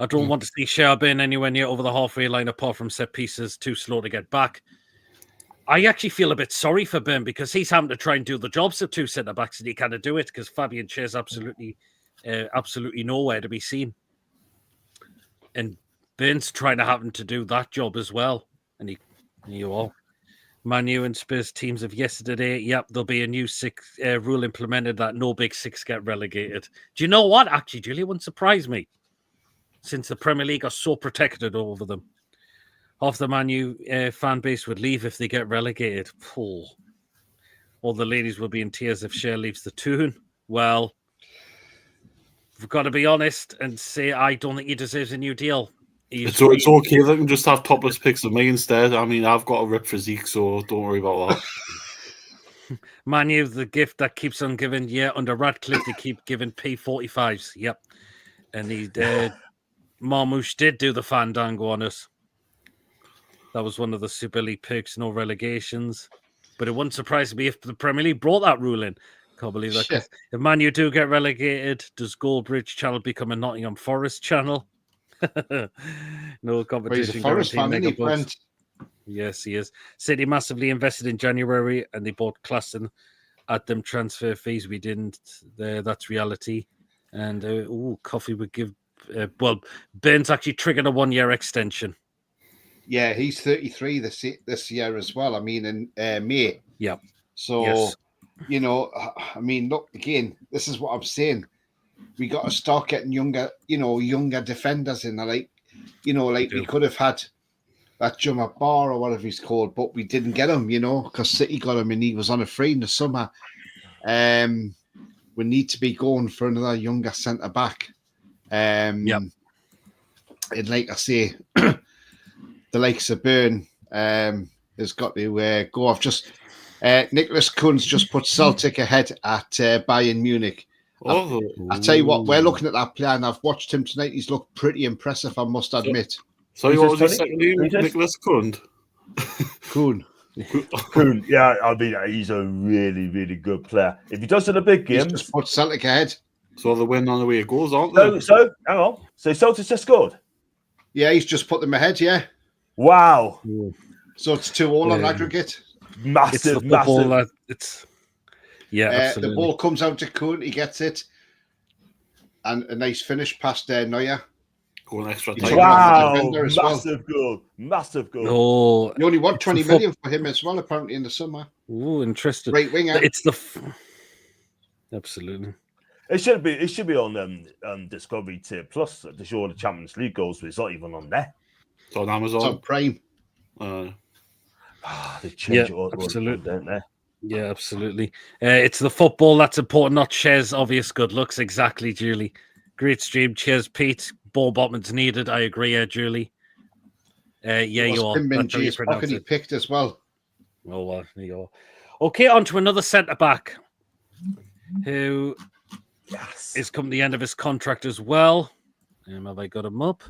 I don't want to see Sherbin anywhere near over the halfway line apart from set pieces, too slow to get back. I actually feel a bit sorry for Ben because he's having to try and do the jobs of 2 centre-backs and he can't do it because Fabian Schär's absolutely nowhere to be seen. And Ben's trying to have him to do that job as well. And you all. Manu and Spurs teams of yesterday. Yep, there'll be a new 6 rule implemented that no big 6 get relegated. Do you know what? Actually, Julie, wouldn't surprise me since the Premier League are so protected over them. Half the Manu fan base would leave if they get relegated. Oh. All the ladies will be in tears if Schär leaves the Toon. Well, we've got to be honest and say I don't think he deserves a new deal. It's okay. They can just have topless pics of me instead. I mean, I've got a ripped physique, so don't worry about that. Manu, the gift that keeps on giving. Yeah, under Radcliffe, they keep giving P45s. Yep. And he Marmouche did do the fandango on us. That was one of the Super League perks, no relegations. But it wouldn't surprise me if the Premier League brought that rule in. Can't believe that. 'Cause if Man U do get relegated, does Goldbridge channel become a Nottingham Forest channel? No competition. Well, he's a Forest fan, isn't he, Brent? Yes, he is. City massively invested in January and they bought Klassen at them transfer fees. We didn't. That's reality. And Coffee would give. Burns actually triggered a 1-year extension. Yeah, he's 33 this year as well. I mean, in May. Yeah. So, Yes. you know, I mean, look, again, this is what I'm saying. We got to start getting younger defenders in. Like we could have had that Jumma Bar or whatever he's called, but we didn't get him, because City got him and he was on a free in the summer. We need to be going for another younger centre back. And like I say, the likes of Burn has got to go off. Just Nicholas Kunz just put Celtic ahead at Bayern Munich. I tell you what, we're looking at that player, and I've watched him tonight. He's looked pretty impressive, I must admit. So what was his second name? Nicholas Kuhn? Kuhn. Kuhn, yeah, I mean, he's a really, really good player. If he does in the big games, he's just put Celtic ahead. So they're winning on the way it goes, aren't they? So hang on. So Celtic just scored? Yeah, he's just put them ahead, yeah. Wow. So it's 2-2 on aggregate. Massive. Absolutely. The ball comes out to Kuhn, he gets it. And a nice finish past Neuer. Going extra time. Wow. Massive goal. Oh, you only want 20 million for him as well, apparently, in the summer. Oh, interesting. Right winger. It's absolutely. It should be on Discovery Tier Plus to show the Champions League goals, but it's not even on there. It's on Amazon. It's on Prime. They change it all, absolutely, don't they? Yeah, absolutely. It's the football that's important, not Ches' obvious good looks. Exactly, Julie. Great stream. Cheers, Pete. Ball bottom's needed. I agree, Julie. You are. That's how you pronounce it. He picked as well. Oh, well, there you go. Okay, on to another centre back who is come to the end of his contract as well. Have I got him up?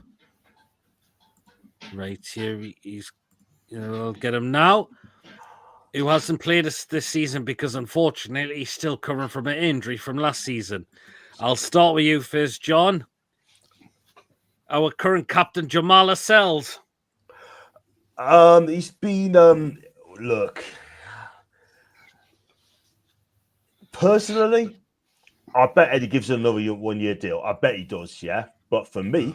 Right here, he's. I'll get him now. Who hasn't played this season because, unfortunately, he's still coming from an injury from last season. I'll start with you first, John. Our current captain, Jamal Lascelles. He's been look. Personally, I bet Eddie gives another 1-year deal. I bet he does, yeah. But for me,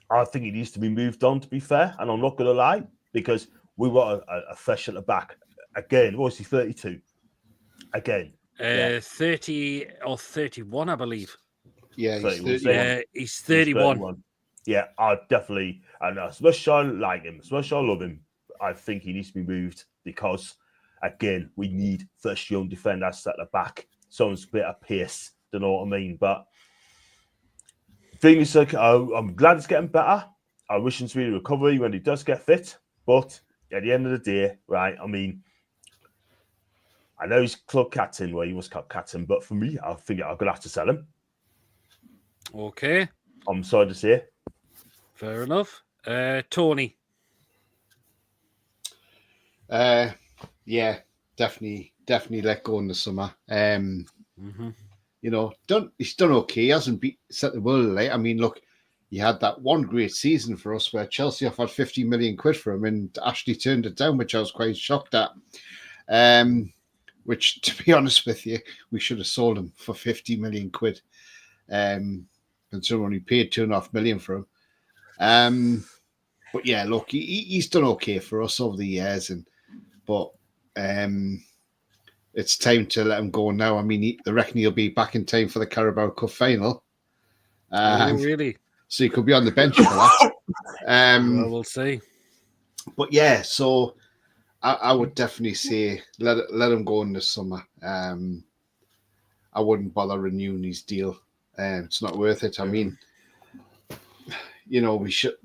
I think he needs to be moved on, to be fair. And I'm not going to lie, because we want a fresh at the back. Again, what was he, 32? Again. 30 or 31, I believe. Yeah, he's 31. Yeah, I definitely, and as much as I like him, as much as I love him, I think he needs to be moved because, again, we need fresh young defenders at the back. Someone's a bit of pace, don't know what I mean. But things like, I'm glad it's getting better. I wish him to be in recovery when he does get fit. But at the end of the day, right, I mean, I know he's club captain, he was club captain, but for me, I think I'm going to have to sell him. Okay. I'm sorry to say. Fair enough. Tony. Yeah, definitely let go in the summer. He's done okay. He hasn't set the world alight. I mean, look, he had that one great season for us where Chelsea offered 50 million quid for him and Ashley turned it down, which I was quite shocked at. Which, to be honest with you, we should have sold him for 50 million quid. Considering we paid 2.5 million for him. But yeah, look, he's done okay for us over the years, but it's time to let him go now. I mean, I reckon he'll be back in time for the Carabao Cup final. Really? So he could be on the bench for that. Well, we'll see. But yeah, so I would definitely say let him go in the summer. I wouldn't bother renewing his deal. It's not worth it. I mean, we should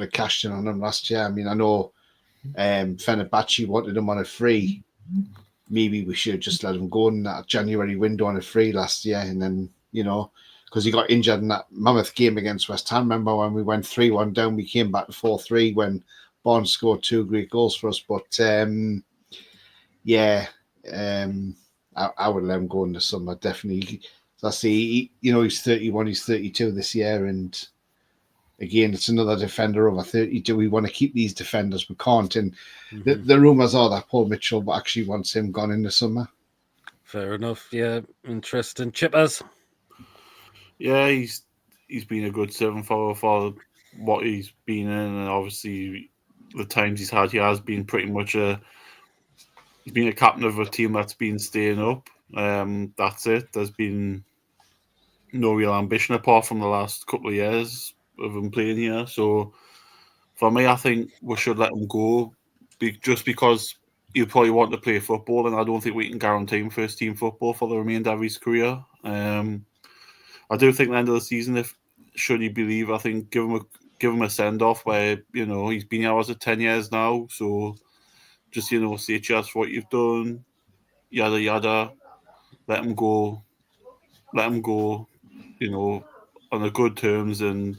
have cashed in on him last year. I mean, I know Fenerbahce wanted him on a free. Maybe we should have just let him go in that January window on a free last year, and then because he got injured in that mammoth game against West Ham. Remember when we went 3-1 down, we came back to 4-3 when Barnes scored 2 great goals for us. But I would let him go in the summer, definitely. I see, he's 31, he's 32 this year, and again, it's another defender over 30. Do we want to keep these defenders? We can't. And the rumours are that Paul Mitchell actually wants him gone in the summer. Fair enough. Yeah, interesting. Chippers. Yeah, he's been a good servant for what he's been in, and obviously the times he's had, he has been pretty much he's been a captain of a team that's been staying up. That's it. There's been no real ambition apart from the last couple of years of him playing here. So for me, I think we should let him go, just because he'll probably want to play football, and I don't think we can guarantee him first team football for the remainder of his career. I do think at the end of the season, should he believe, I think give him a send off where he's been here as 10 years now. So just say cheers for what you've done, yada yada. Let him go. On the good terms, and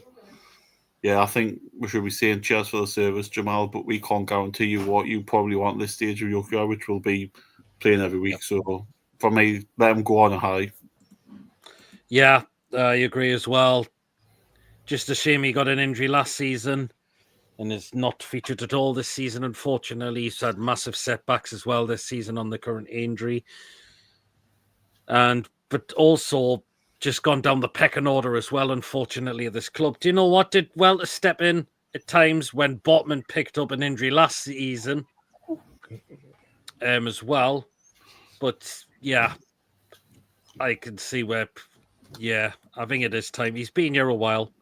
I think we should be saying cheers for the service, Jamal. But we can't guarantee you what you probably want this stage of your career, which will be playing every week. So for me, let him go on a high. Yeah, I agree as well. Just a shame he got an injury last season and is not featured at all this season. Unfortunately, he's had massive setbacks as well this season on the current injury. But also just gone down the pecking order as well, unfortunately, at this club. Do you know what? Did well to step in at times when Botman picked up an injury last season as well. But yeah, I can see where, I think it is time. He's been here a while.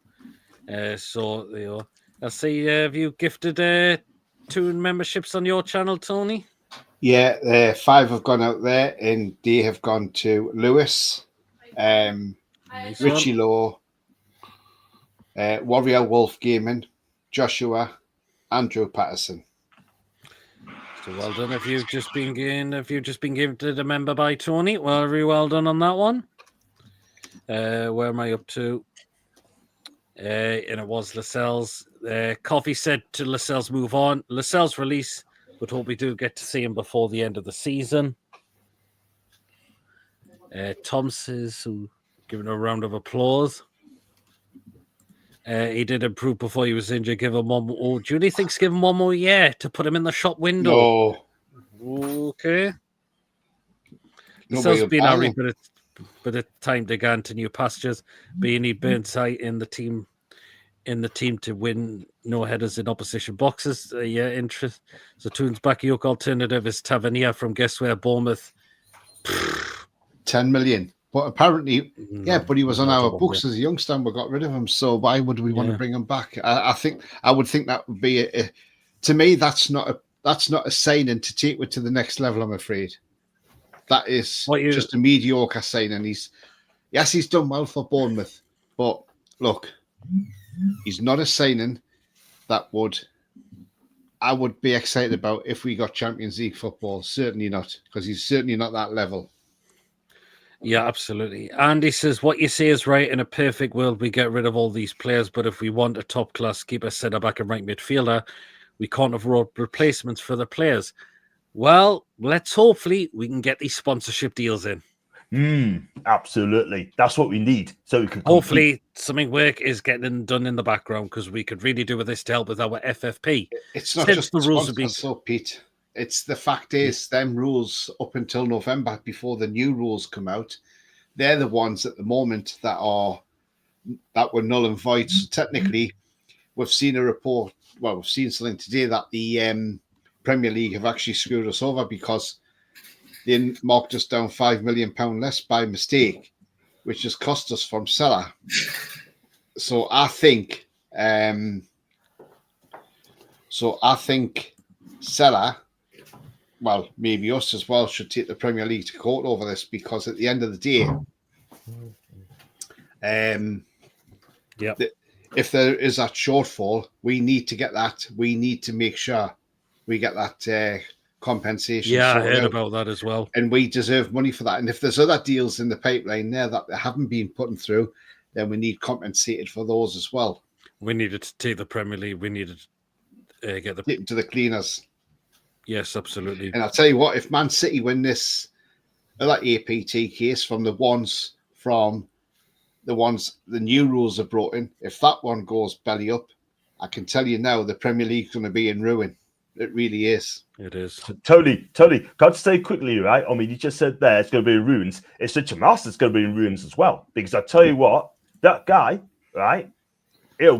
I see, have you gifted 2 memberships on your channel, Tony? Yeah, 5 have gone out there, and they have gone to Lewis, Richie Law, Warrior Wolf Gaming, Joshua, Andrew Patterson. So well done. If you've just been gifted a member by Tony, very well done on that one. Where am I up to? And it was Lascelles. Coffee said to Lascelles move on. Lascelles release, but hope we do get to see him before the end of the season. Tom says, giving a round of applause. He did improve before he was injured. Give him one more. Oh, Judy thinks give him one more year to put him in the shop window. No. Okay. Lascelles been our bit of time to go into new pastures. Being he burnt sight in the team to win no headers in opposition boxes. Interest. So Toon's back-yoke alternative is Tavernier from guess where, Bournemouth. 10 million. But apparently, but he was on our books as a youngster and we got rid of him. So why would we want to bring him back? I would think that would be to me, that's not a signing to take it to the next level, I'm afraid. That is just a mediocre signing. He's done well for Bournemouth, but look, he's not a signing that I would be excited about if we got Champions League football. Certainly not, because he's certainly not that level. Yeah, absolutely. Andy says, what you say is right. In a perfect world, we get rid of all these players, but if we want a top-class keeper, centre-back and right midfielder, we can't afford replacements for the players. Well, hopefully we can get these sponsorship deals in. Absolutely. That's what we need. So we can hopefully something work is getting done in the background, because we could really do with this to help with our FFP. It's not just the rules so Pete. It's the fact is them rules up until November before the new rules come out. They're the ones at the moment that were null and void. So technically, we've seen a report. Well, we've seen something today that the Premier League have actually screwed us over because they marked us down £5 million less by mistake, which has cost us from Salah. So I think Salah, well, maybe us as well, should take the Premier League to court over this, because at the end of the day, if there is that shortfall, we need to get that. We need to make sure we get that compensation. Yeah, I heard about that as well. And we deserve money for that. And if there's other deals in the pipeline there that they haven't been putting through, then we need compensated for those as well. We needed to take the Premier League. We needed to get the... Take them to the cleaners. Yes, absolutely. And I'll tell you what, if Man City win this, that APT case from the new rules are brought in, if that one goes belly up, I can tell you now the Premier League's going to be in ruin. It really is. It is. Totally. Can't say quickly, right? I mean, you just said there it's going to be in ruins. It's Richard Master's going to be in ruins as well. Because I tell you what, that guy, right? He'll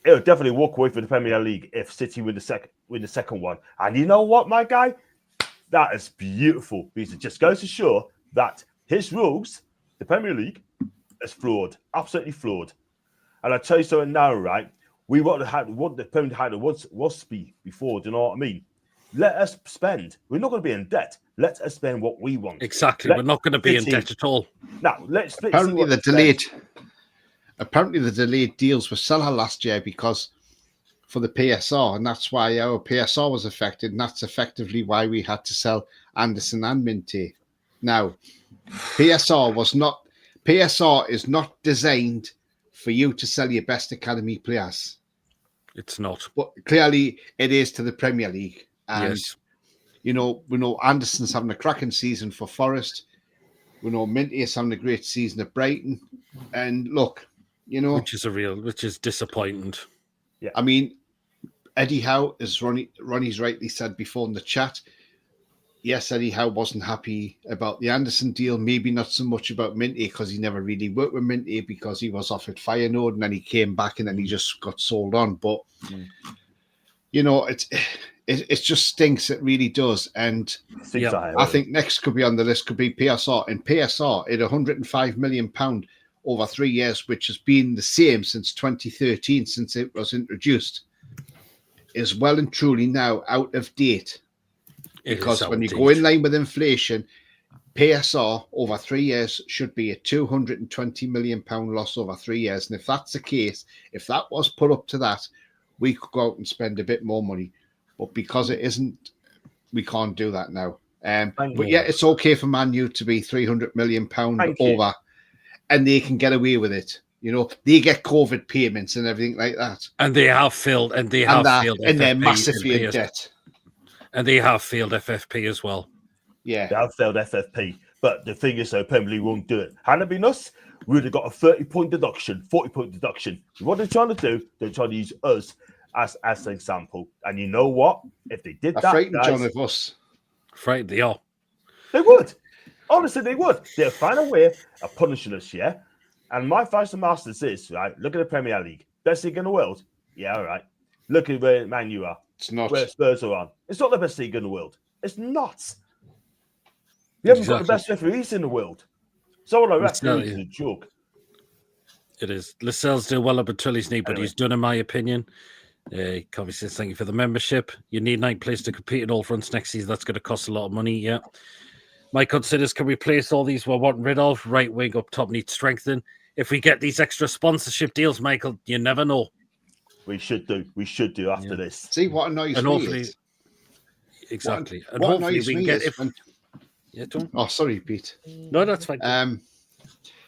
definitely walk away from the Premier League if City win the second one. And you know what, my guy? That is beautiful because it just goes to show that his rules, the Premier League, is flawed, absolutely flawed. And I tell you something now, right? We want the Premier League had was be before. Do you know what I mean? Let us spend. We're not going to be in debt. Let us spend what we want. Exactly. We're not going to be in debt at all. Now let's apparently the delayed deals were Salah last year because for the PSR, and that's why our PSR was affected, and that's effectively why we had to sell Anderson and Minty. Now, PSR is not designed for you to sell your best academy players. It's not. But clearly it is to the Premier League. And yes. We know Anderson's having a cracking season for Forest. We know Minty is having a great season at Brighton. And look, which is disappointing. Yeah. I mean, Eddie Howe, as Ronnie's rightly said before in the chat, yes, Eddie Howe wasn't happy about the Anderson deal. Maybe not so much about Minty because he never really worked with Minty because he was off at Feyenoord and then he came back and then he just got sold on. But it just stinks. It really does. And I think next could be on the list could be PSR. And PSR at £105 million over 3 years, which has been the same since 2013, since it was introduced, is well and truly now out of date. Because when you go in line with inflation, PSR over 3 years should be a £220 million loss over 3 years. And if that's the case, if that was put up to that, we could go out and spend a bit more money. But because it isn't, we can't do that now. But yeah, it's okay for Man U to be £300 million over, and they can get away with it. They get COVID payments and everything like that. And they have failed, and they're massively in debt. And they have failed FFP as well. Yeah. They have failed FFP. But the thing is, though, Premier League won't do it. Had it been us, we would have got a 30-point deduction, 40-point deduction. What they're trying to do, they're trying to use us as an example. And you know what? If they did that, frightened John of us. Frightened they are. They would. Honestly, they would. They'll find a way of punishing us, yeah? And my advice to Masters is, right, look at the Premier League. Best league in the world? Yeah, all right. Look at where Man U are. It's not. Where Spurs are on. It's not the best league in the world. It's not. We haven't got the best referees in the world. So all our referees is a joke. It is. Lascelles doing well up until his knee, but he's done, in my opinion. Covey says, thank you for the membership. You need 9 players to compete at all fronts next season. That's going to cost a lot of money, yeah. Mike considers, can we replace all these we're wanting rid of? Right wing up top needs strengthening. If we get these extra sponsorship deals, Michael, you never know. We should do. We should do after this. See what annoys me is... Exactly. What hopefully we can get... Yeah, don't. Oh, sorry, Pete. No, that's fine.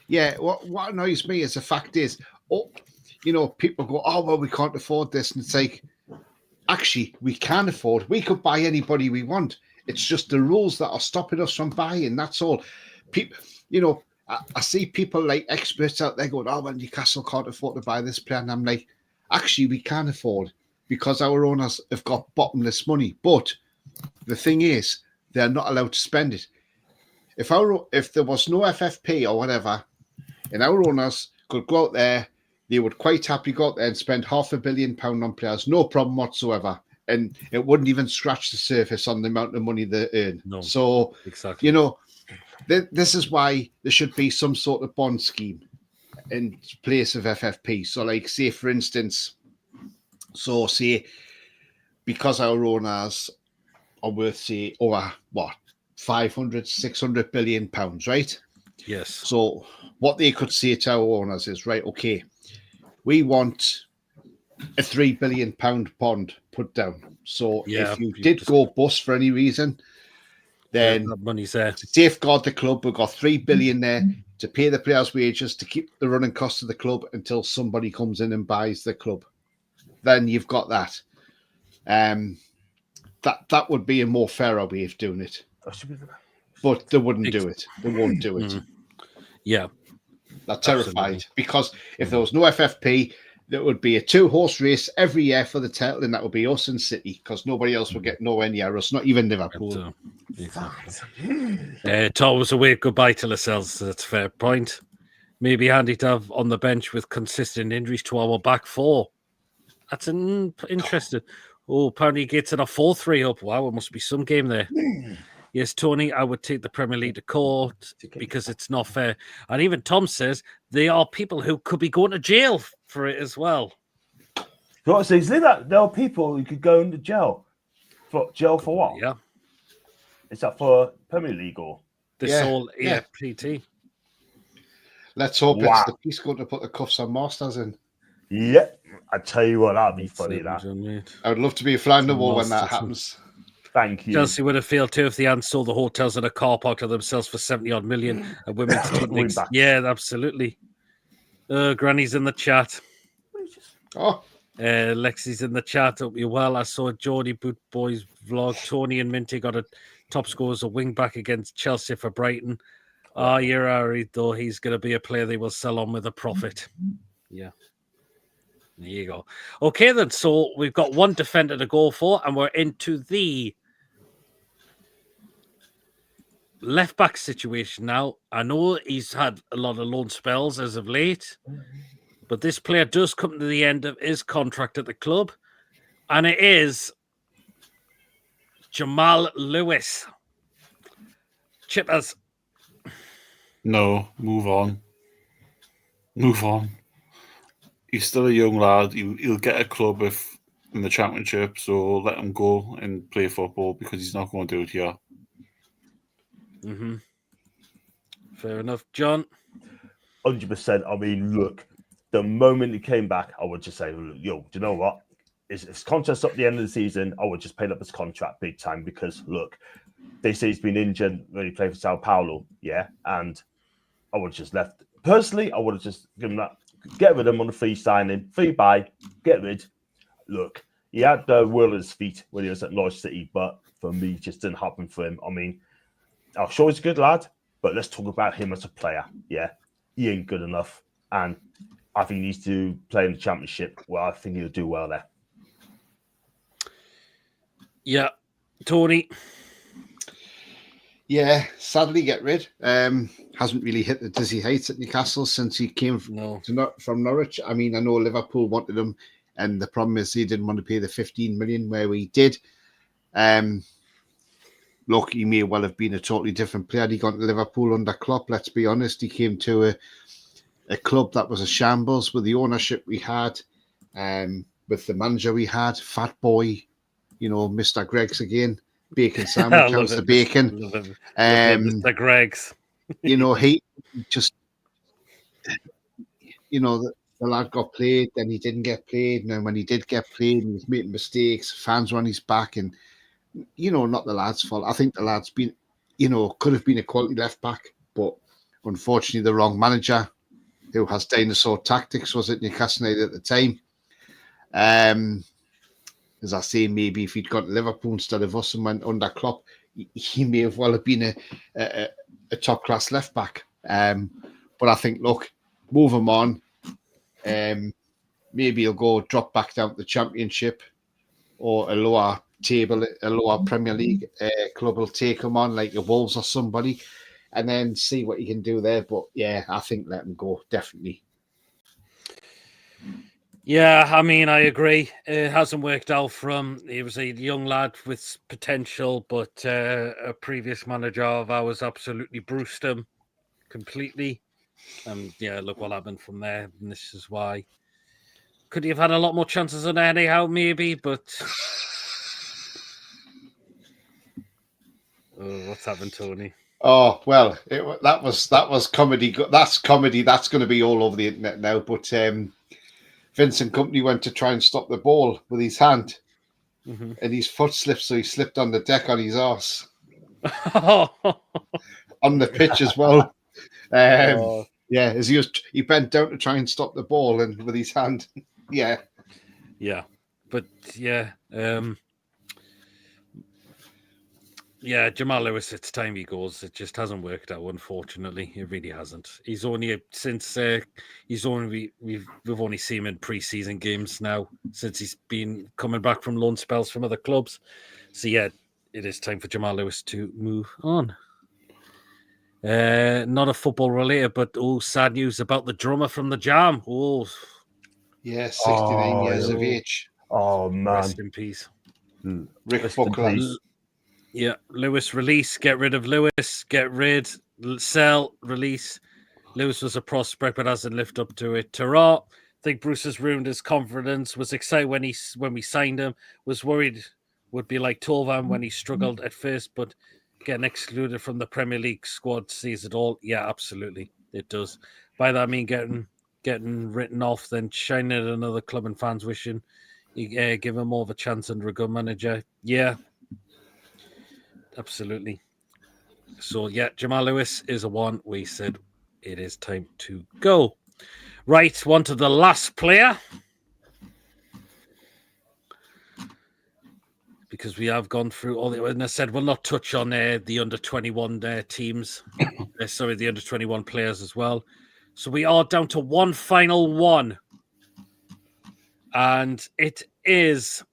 Yeah, what annoys me is the fact is, people go, oh, well, we can't afford this. And it's like, actually, we can afford. We could buy anybody we want. It's just the rules that are stopping us from buying. That's all. People, I see people like experts out there going, oh, well, Newcastle can't afford to buy this player. And I'm like, actually, we can afford because our owners have got bottomless money. But the thing is, they're not allowed to spend it. If there was no FFP or whatever, and our owners could go out there, they would quite happily go out there and spend £500 million on players, no problem whatsoever. And it wouldn't even scratch the surface on the amount of money they earn. No, so, exactly. This is why there should be some sort of bond scheme in place of FFP. So, like, say, for instance, because our owners are worth, say, over, 500, 600 billion pounds, right? Yes. So what they could say to our owners is, right, okay, we want a £3 billion bond put down. So if you did go bust for any reason, then that money's there. To safeguard the club, we've got £3 billion there. to pay the players' wages, to keep the running costs of the club until somebody comes in and buys the club. Then you've got that. That would be a more fairer way of doing it. But they wouldn't do it. They won't do it. Yeah. They're terrified. Absolutely. Because if there was no FFP, there would be a 2-horse race every year for the title, and that would be us and City, because nobody else would get nowhere near us, not even Liverpool. It's always a wave goodbye to Lascelles. That's a fair point. Maybe handy to have on the bench with consistent injuries to our back four. That's interesting. Oh, apparently Gates in a 4-3 up. Wow, it must be some game there. Yes, Tony, I would take the Premier League to court because it's not fair. And even Tom says they are people who could be going to jail for it as well. What so is that there are people who could go into jail. For what? Yeah. Is that for Premier League or This all PT. Let's hope it's the police going to put the cuffs on Masters in. Yeah, I tell you what, that'd be funny. That I would love to be a fly on the wall when that happens. Thank you. Chelsea would have failed too if the ants sold the hotels and a car park to themselves for 70 odd million and women's team. Yeah, absolutely. Granny's in the chat. Oh, Lexi's in the chat. Hope you're well. I saw Geordie Boot Boys vlog. Tony and Minty got a top score as a wing back against Chelsea for Brighton. You're Ari, though. He's going to be a player they will sell on with a profit. Yeah. There you go. Okay, then. So we've got one defender to go for, and we're into the left back situation now. I know he's had a lot of loan spells as of late, but this player does come to the end of his contract at the club, and it is Jamal Lewis. Chippers. No, move on. Move on. He's still a young lad. He'll get a club in the Championship, so let him go and play football because he's not going to do it here. Mm-hmm. Fair enough. John? 100%. I mean, look, the moment he came back, I would just say, yo, do you know what? His contract's up at the end of the season. I would just pay up his contract big time because, look, they say he's been injured when he played for Sao Paulo, yeah? And I would have just left. Personally, I would have just given that. Get rid of him on the free signing, free buy, get rid. Look, he had the world at his feet when he was at Norwich City, but for me, it just didn't happen for him. I mean, I'm sure he's a good lad, but let's talk about him as a player. Yeah, he ain't good enough, and I think he needs to play in the Championship. Well, I think he'll do well there. Yeah, Tony. Yeah, sadly get rid. Hasn't really hit the dizzy heights at Newcastle since he came from Norwich. I mean, I know Liverpool wanted him, and the problem is he didn't want to pay the 15 million where we did. Look, he may well have been a totally different player. He got to Liverpool under Klopp, let's be honest. He came to a club that was a shambles with the ownership we had, with the manager we had, Fat Boy, Mr. Greggs again. Bacon sandwich, how's the bacon? Mr. Greggs. He just, the lad got played, then he didn't get played. And then when he did get played, he was making mistakes. Fans were on his back. And, not the lad's fault. I think the lad's been, could have been a quality left back. But unfortunately, the wrong manager who has dinosaur tactics was at Newcastle United at the time. As I say, maybe if he'd gone to Liverpool instead of us and went under Klopp, he may have well have been a top-class left-back. But I think, look, move him on. Maybe he'll go drop back down to the Championship or a lower Premier League club will take him on, like the Wolves or somebody, and then see what he can do there. But, yeah, I think let him go, definitely. Yeah, I mean, I agree. It hasn't worked out for him. He was a young lad with potential, but a previous manager of ours absolutely bruised him completely. And yeah, look what happened from there. And this is why. Could he have had a lot more chances than anyhow, maybe? But what's happened, Tony? Oh well, that was comedy. That's comedy. That's going to be all over the internet now. But Vincent Kompany went to try and stop the ball with his hand, and his foot slipped, so he slipped on the deck on his arse. On the pitch as well. Yeah, as he bent down to try and stop the ball, and with his hand, yeah, but yeah, yeah, Jamal Lewis. It's time he goes. It just hasn't worked out. Unfortunately, it really hasn't. He's only we've only seen him in preseason games now since he's been coming back from loan spells from other clubs. So yeah, it is time for Jamal Lewis to move on. Not a football related, but sad news about the drummer from the Jam. Oh, yeah, 69 years of age. Oh man, rest in peace, Rick Rest in Buckler. peace. Yeah, Lewis release, get rid of Lewis, sell, release. Lewis was a prospect, but hasn't lived up to it. Tarot, I think Bruce has ruined his confidence. Was excited when we signed him. Was worried would be like Tovan when he struggled at first, but getting excluded from the Premier League squad sees it all. Yeah, absolutely, it does. By that I mean getting written off, then shining at another club and fans wishing you give him more of a chance under a good manager. Yeah, absolutely. So yeah, Jamal Lewis is a one. We said it is time to go. Right, one to the last player. Because we have gone through all the, and I said we'll not touch on the under 21 teams. Sorry, the under 21 players as well. So we are down to one final one. And it is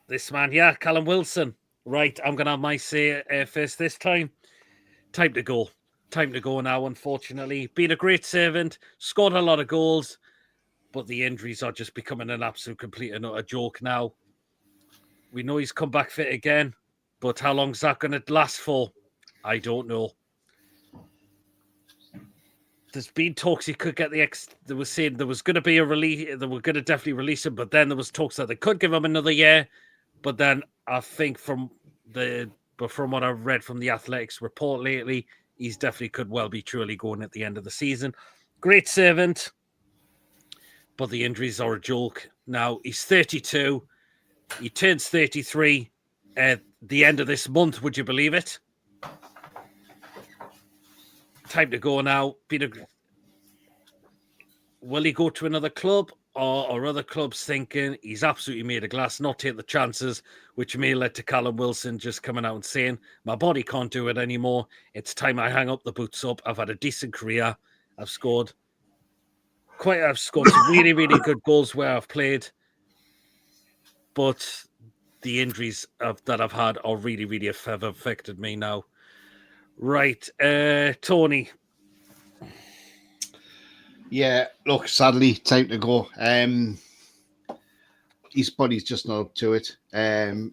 this man here, Callum Wilson. Right, I'm going to have my say first this time. Time to go. Time to go now, unfortunately. Been a great servant, scored a lot of goals, but the injuries are just becoming an absolute complete and utter joke now. We know he's come back fit again, but how long is that going to last for? I don't know. There's been talks he could get they were saying there was going to be a release, they were going to definitely release him, but then there was talks that they could give him another year. But then I think from what I've read from the Athletics report lately, he's definitely could well be truly going at the end of the season. Great servant, but the injuries are a joke. Now he's 32. He turns 33 at the end of this month. Would you believe it? Time to go now. Will he go to another club? Or other clubs thinking he's absolutely made of glass, not take the chances, which may lead to Callum Wilson just coming out and saying, my body can't do it anymore. It's time I hang up the boots up. I've had a decent career. I've scored some really, really good goals where I've played. But the injuries that I've had are really, really have affected me now. Right, Tony. Yeah, look, sadly, time to go. His body's just not up to it.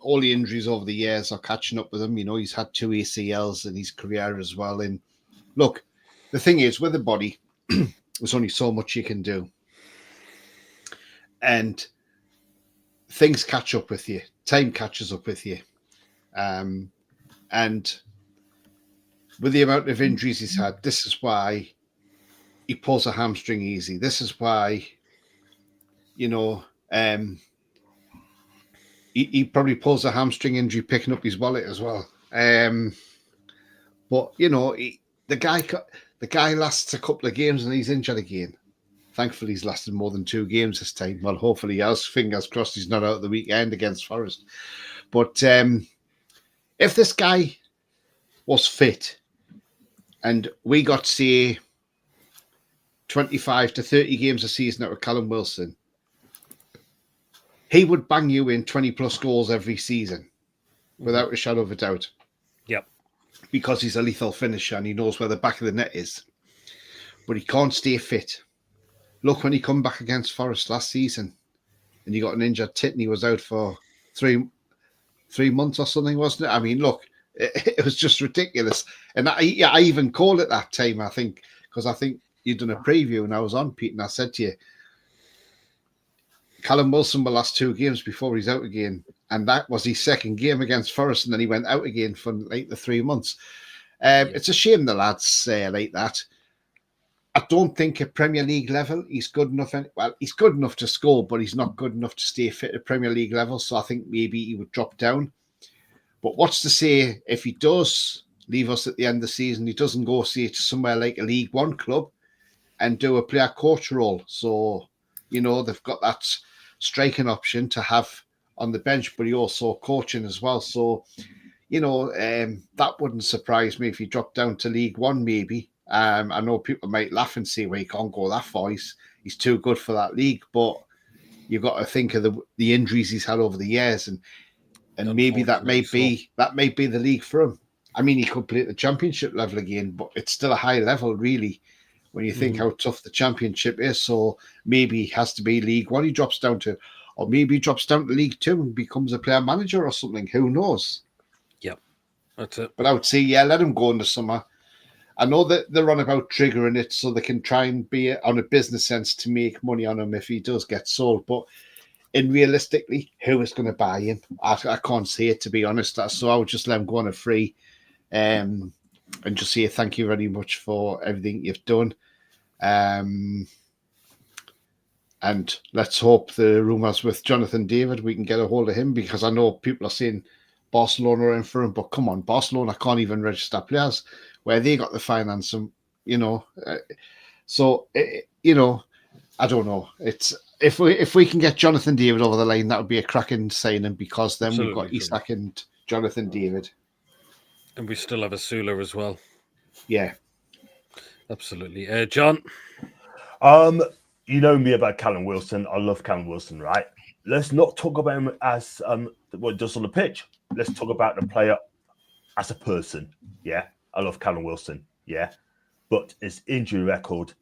All the injuries over the years are catching up with him. You know, he's had 2 ACLs in his career as well. And look, the thing is, with the body, there's only so much you can do. And things catch up with you. Time catches up with you. And with the amount of injuries he's had, this is why he pulls a hamstring easy. This is why, you know, he probably pulls a hamstring injury picking up his wallet as well. But you know, the guy lasts a couple of games and he's injured again. Thankfully, he's lasted more than 2 games this time. Well, hopefully he has. Fingers crossed he's not out the weekend against Forest. But if this guy was fit and we got, say, 25 to 30 games a season out of Callum Wilson, he would bang you in 20 plus goals every season without a shadow of a doubt. Yep. Because he's a lethal finisher and he knows where the back of the net is. But he can't stay fit. Look, when he come back against Forest last season and he got an injured tit and he was out for three months or something, wasn't it? I mean, look, it was just ridiculous. And I even called it that time, I think, because I think you'd done a preview and I was on, Pete, and I said to you, Callum Wilson will last 2 games before he's out again. And that was his second game against Forest, and then he went out again for like the 3 months. It's a shame the lads like that. I don't think at Premier League level he's good enough. Well, he's good enough to score, but he's not good enough to stay fit at Premier League level. So I think maybe he would drop down. But what's to say if he does leave us at the end of the season. He doesn't go, say, to somewhere like a League One club and do a player coach role. So, they've got that striking option to have on the bench, but he also coaching as well. So, that wouldn't surprise me if he dropped down to League One, maybe. I know people might laugh and say, well, he can't go that far. He's too good for that league. But you've got to think of the injuries he's had over the years, and maybe that may be the league for him. I mean, he could play at the championship level again, but it's still a high level, really, when you think how tough the championship is. So maybe he has to be League One he drops down to, or maybe he drops down to League Two and becomes a player manager or something. Who knows? Yep, that's it. But I would say, let him go in the summer. I know that they're on about triggering it so they can try and be on a business sense to make money on him if he does get sold. But realistically, who is going to buy him? I can't say it, to be honest. So I would just let him go on a free and just say thank you very much for everything you've done. And let's hope the rumours with Jonathan David, we can get a hold of him, because I know people are saying Barcelona are in for him, but come on, Barcelona can't even register players where they got the finance, and so I don't know. It's if we can get Jonathan David over the line, that would be a cracking signing, because then we've got Isak and Jonathan David, and we still have a Sula as well. Yeah, absolutely. John, you know me about Callum Wilson. I love Callum Wilson, right? Let's not talk about him as what he does on the pitch. Let's talk about the player as a person. Yeah, I love Callum Wilson. Yeah, but his injury record,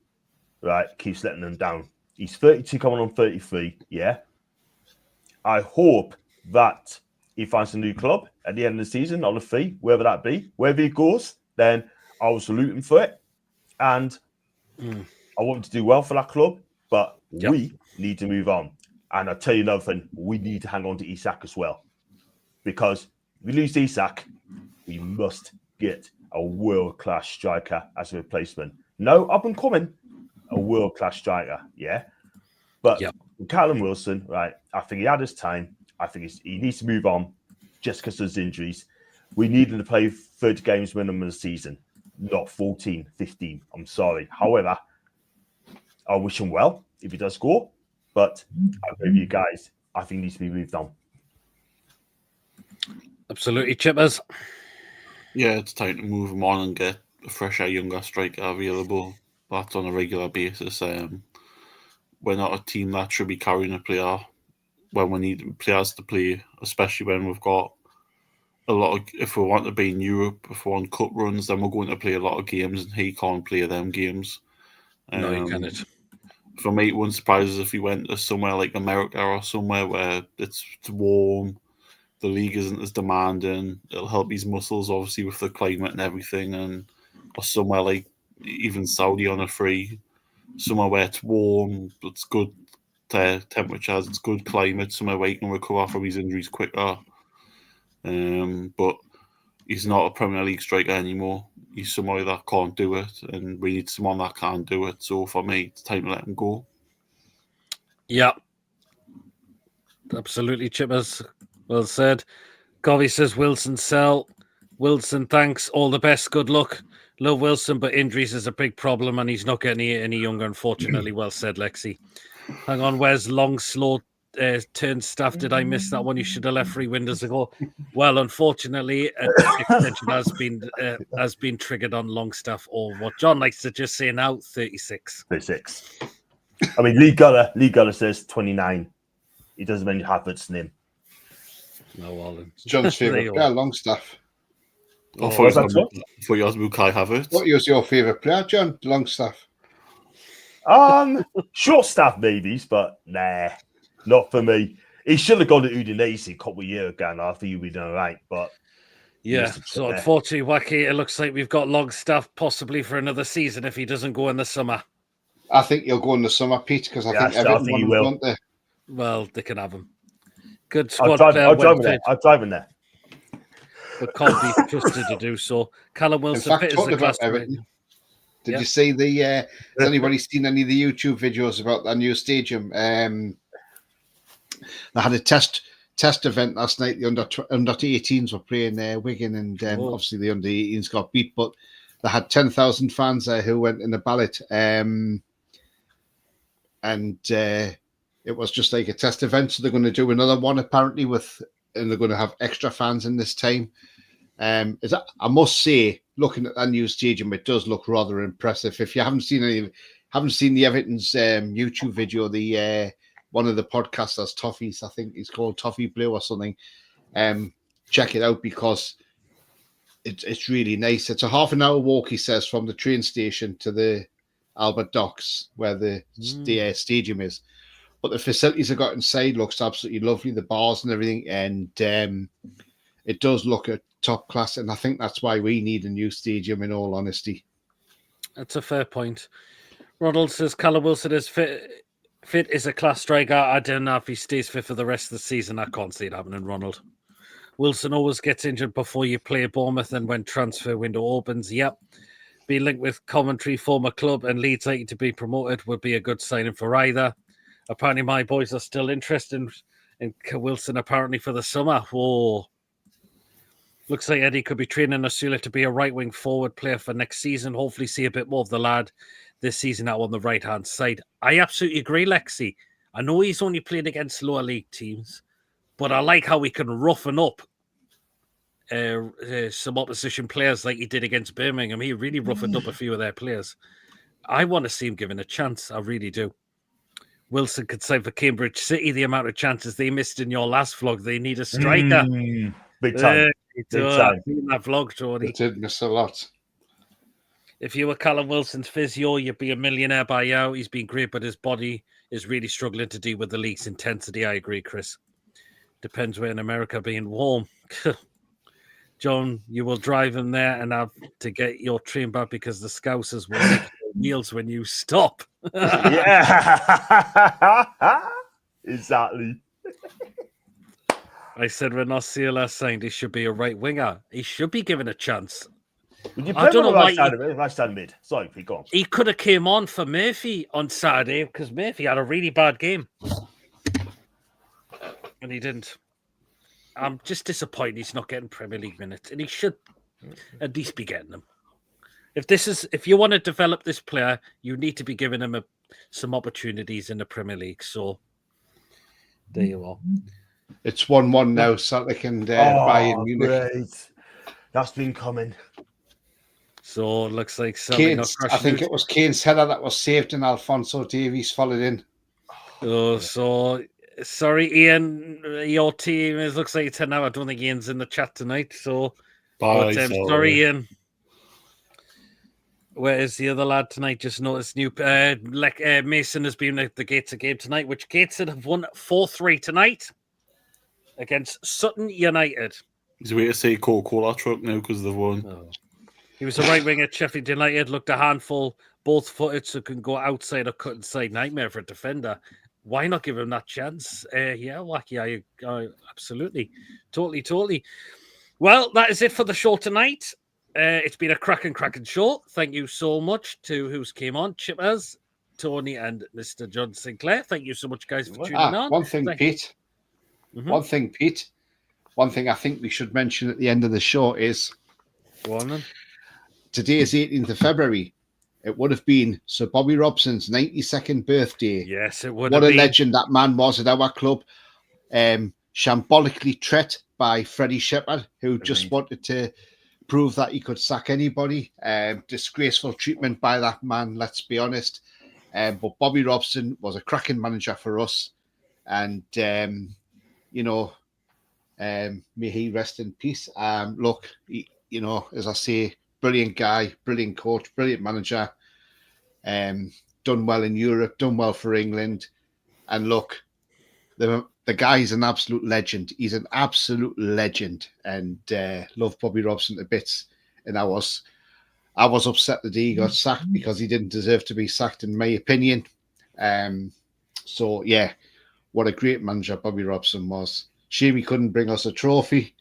right, keeps letting him down. He's 32, coming on 33. Yeah, I hope that he finds a new club at the end of the season on a fee, wherever that be. Wherever he goes, then I will salute him for it, and I want him to do well for that club. But we need to move on. And I'll tell you another thing, we need to hang on to Isak as well. Because if we lose Isak, we must get a world-class striker as a replacement. No, up and coming, a world-class striker, yeah? But Callum Wilson, right, I think he had his time. I think he needs to move on just because of his injuries. We need him to play 30 games minimum a season, not 14, 15. I'm sorry. However, I wish him well if he does score. But I agree with you guys. I think he needs to be moved on. Absolutely, Chippers. Yeah, it's time to move him on and get a fresher, younger striker available. That's on a regular basis. We're not a team that should be carrying a player when we need players to play, especially when we've got a lot of. If we want to be in Europe, if we want cup runs, then we're going to play a lot of games, and he can't play them games. No, you cannot. For me, it wouldn't surprise us if he went to somewhere like America or somewhere where it's warm, the league isn't as demanding. It'll help his muscles, obviously, with the climate and everything, or somewhere like even Saudi on a free, somewhere where it's warm, it's good temperatures, it's good climate, somewhere where he can recover from his injuries quicker. But he's not a Premier League striker anymore. He's somebody that can't do it, and we need someone that can do it. So for me, it's time to let him go. Yeah. Absolutely, Chippers. Well said. Govey says Wilson sell. Wilson, thanks. All the best. Good luck. Love Wilson, but injuries is a big problem, and he's not getting any younger, unfortunately. Well said, Lexi. Hang on, where's long, slow turn staff? Did I miss that one? You should have left 3 windows ago. Well, unfortunately, an extension has been triggered on Longstaff, or what John likes to just say now, 36. 36. I mean, Lee Guller says 29. He doesn't mention Havertz's name. No, Wallen. John's favourite player, Longstaff. I thought you asked me Kai Havertz. What was your favourite player, John? Longstaff. Short staff maybe, but nah, not for me. He should have gone to Udinese a couple of years ago, and I think he'd be done right. But yeah, so unfortunately, Wacky, it looks like we've got Longstaff possibly for another season if he doesn't go in the summer. I think he'll go in the summer, Pete, because I think everyone he will. Want there. Well, they can have him. Good squad player. player. I'll drive in there. But can't be trusted to do so. Callum Wilson. In fact, talking about Everton, did you see has anybody seen any of the YouTube videos about that new stadium? They had a test test event last night. The under 18s were playing Wigan, and obviously the under 18s got beat, but they had 10,000 fans there who went in the ballot, and it was just like a test event. So they're going to do another one apparently and they're going to have extra fans in this time. I must say, looking at that new stadium, it does look rather impressive. If you haven't seen the Everton's YouTube video, the one of the podcasters, Toffee's, I think he's called Toffee Blue or something. Check it out because it's really nice. It's a half an hour walk, he says, from the train station to the Albert Docks where the stadium is. But the facilities I got inside looks absolutely lovely, the bars and everything, and it does look at top class. And I think that's why we need a new stadium, in all honesty. That's a fair point. Ronald says Callum Wilson is fit is a class striker. I don't know if he stays fit for the rest of the season. I can't see it happening, Ronald. Wilson always gets injured before you play Bournemouth and when transfer window opens. Yep. Being linked with commentary, former club, and Leeds likely to be promoted would be a good signing for either. Apparently, my boys are still interested in Wilson, apparently, for the summer. Whoa. Looks like Eddie could be training Osula to be a right-wing forward player for next season. Hopefully see a bit more of the lad this season out on the right-hand side. I absolutely agree, Lexi. I know he's only playing against lower league teams, but I like how he can roughen up some opposition players like he did against Birmingham. He really roughened up a few of their players. I want to see him given a chance. I really do. Wilson could sign for Cambridge City. The amount of chances they missed in your last vlog, they need a striker. Big time. Big time. In that vlog, Tony. They did miss a lot. If you were Callum Wilson's physio, you'd be a millionaire by now. He's been great, but his body is really struggling to deal with the league's intensity. I agree, Chris. Depends where in America being warm. John, you will drive him there and have to get your train back because the Scousers will make meals when you stop. Yeah, exactly. I said when Osceola signed, he should be a right winger. He should be given a chance. Would you play on the right side mid? Sorry, Pete, go on. He could have came on for Murphy on Saturday because Murphy had a really bad game. And he didn't. I'm just disappointed he's not getting Premier League minutes. And he should at least be getting them. If you want to develop this player, you need to be giving him some opportunities in the Premier League. So there you are. It's 1-1 now, Celtic and Bayern Munich. Great. That's been coming. So it looks like Celtic. I think it was Kane's header that was saved and Alphonso Davies followed in. Oh, so sorry, Ian. Your team looks like it's 10 now. I don't think Ian's in the chat tonight. So sorry, Ian. Where is the other lad tonight? Just noticed Mason has been at the Gates game tonight, which Gates have won 4-3 tonight against Sutton United. He's waiting to say Coca-Cola truck now because they've won. Oh. He was a right wing at Sheffield United, looked a handful, both footed, so can go outside or cut inside. Nightmare for a defender. Why not give him that chance? Yeah, Wacky, absolutely. Totally. Well, that is it for the show tonight. It's been a cracking show. Thank you so much to who's came on, Chippers, Tony, and Mr. John Sinclair. Thank you so much, guys, for tuning on. One thing, Pete. One thing I think we should mention at the end of the show is today is 18th of February. It would have been Sir Bobby Robson's 92nd birthday. Yes, it would have been. What a legend legend that man was at our club. Shambolically treated by Freddie Shepherd, who just wanted to prove that he could sack anybody. Disgraceful treatment by that man, let's be honest. But Bobby Robson was a cracking manager for us. And, may he rest in peace. Look, as I say, brilliant guy, brilliant coach, brilliant manager. Done well in Europe, done well for England. And look, the guy is an absolute legend. He's an absolute legend. And love Bobby Robson to bits. And I was upset that he got sacked because he didn't deserve to be sacked, in my opinion. So, yeah, what a great manager Bobby Robson was. Shame he couldn't bring us a trophy.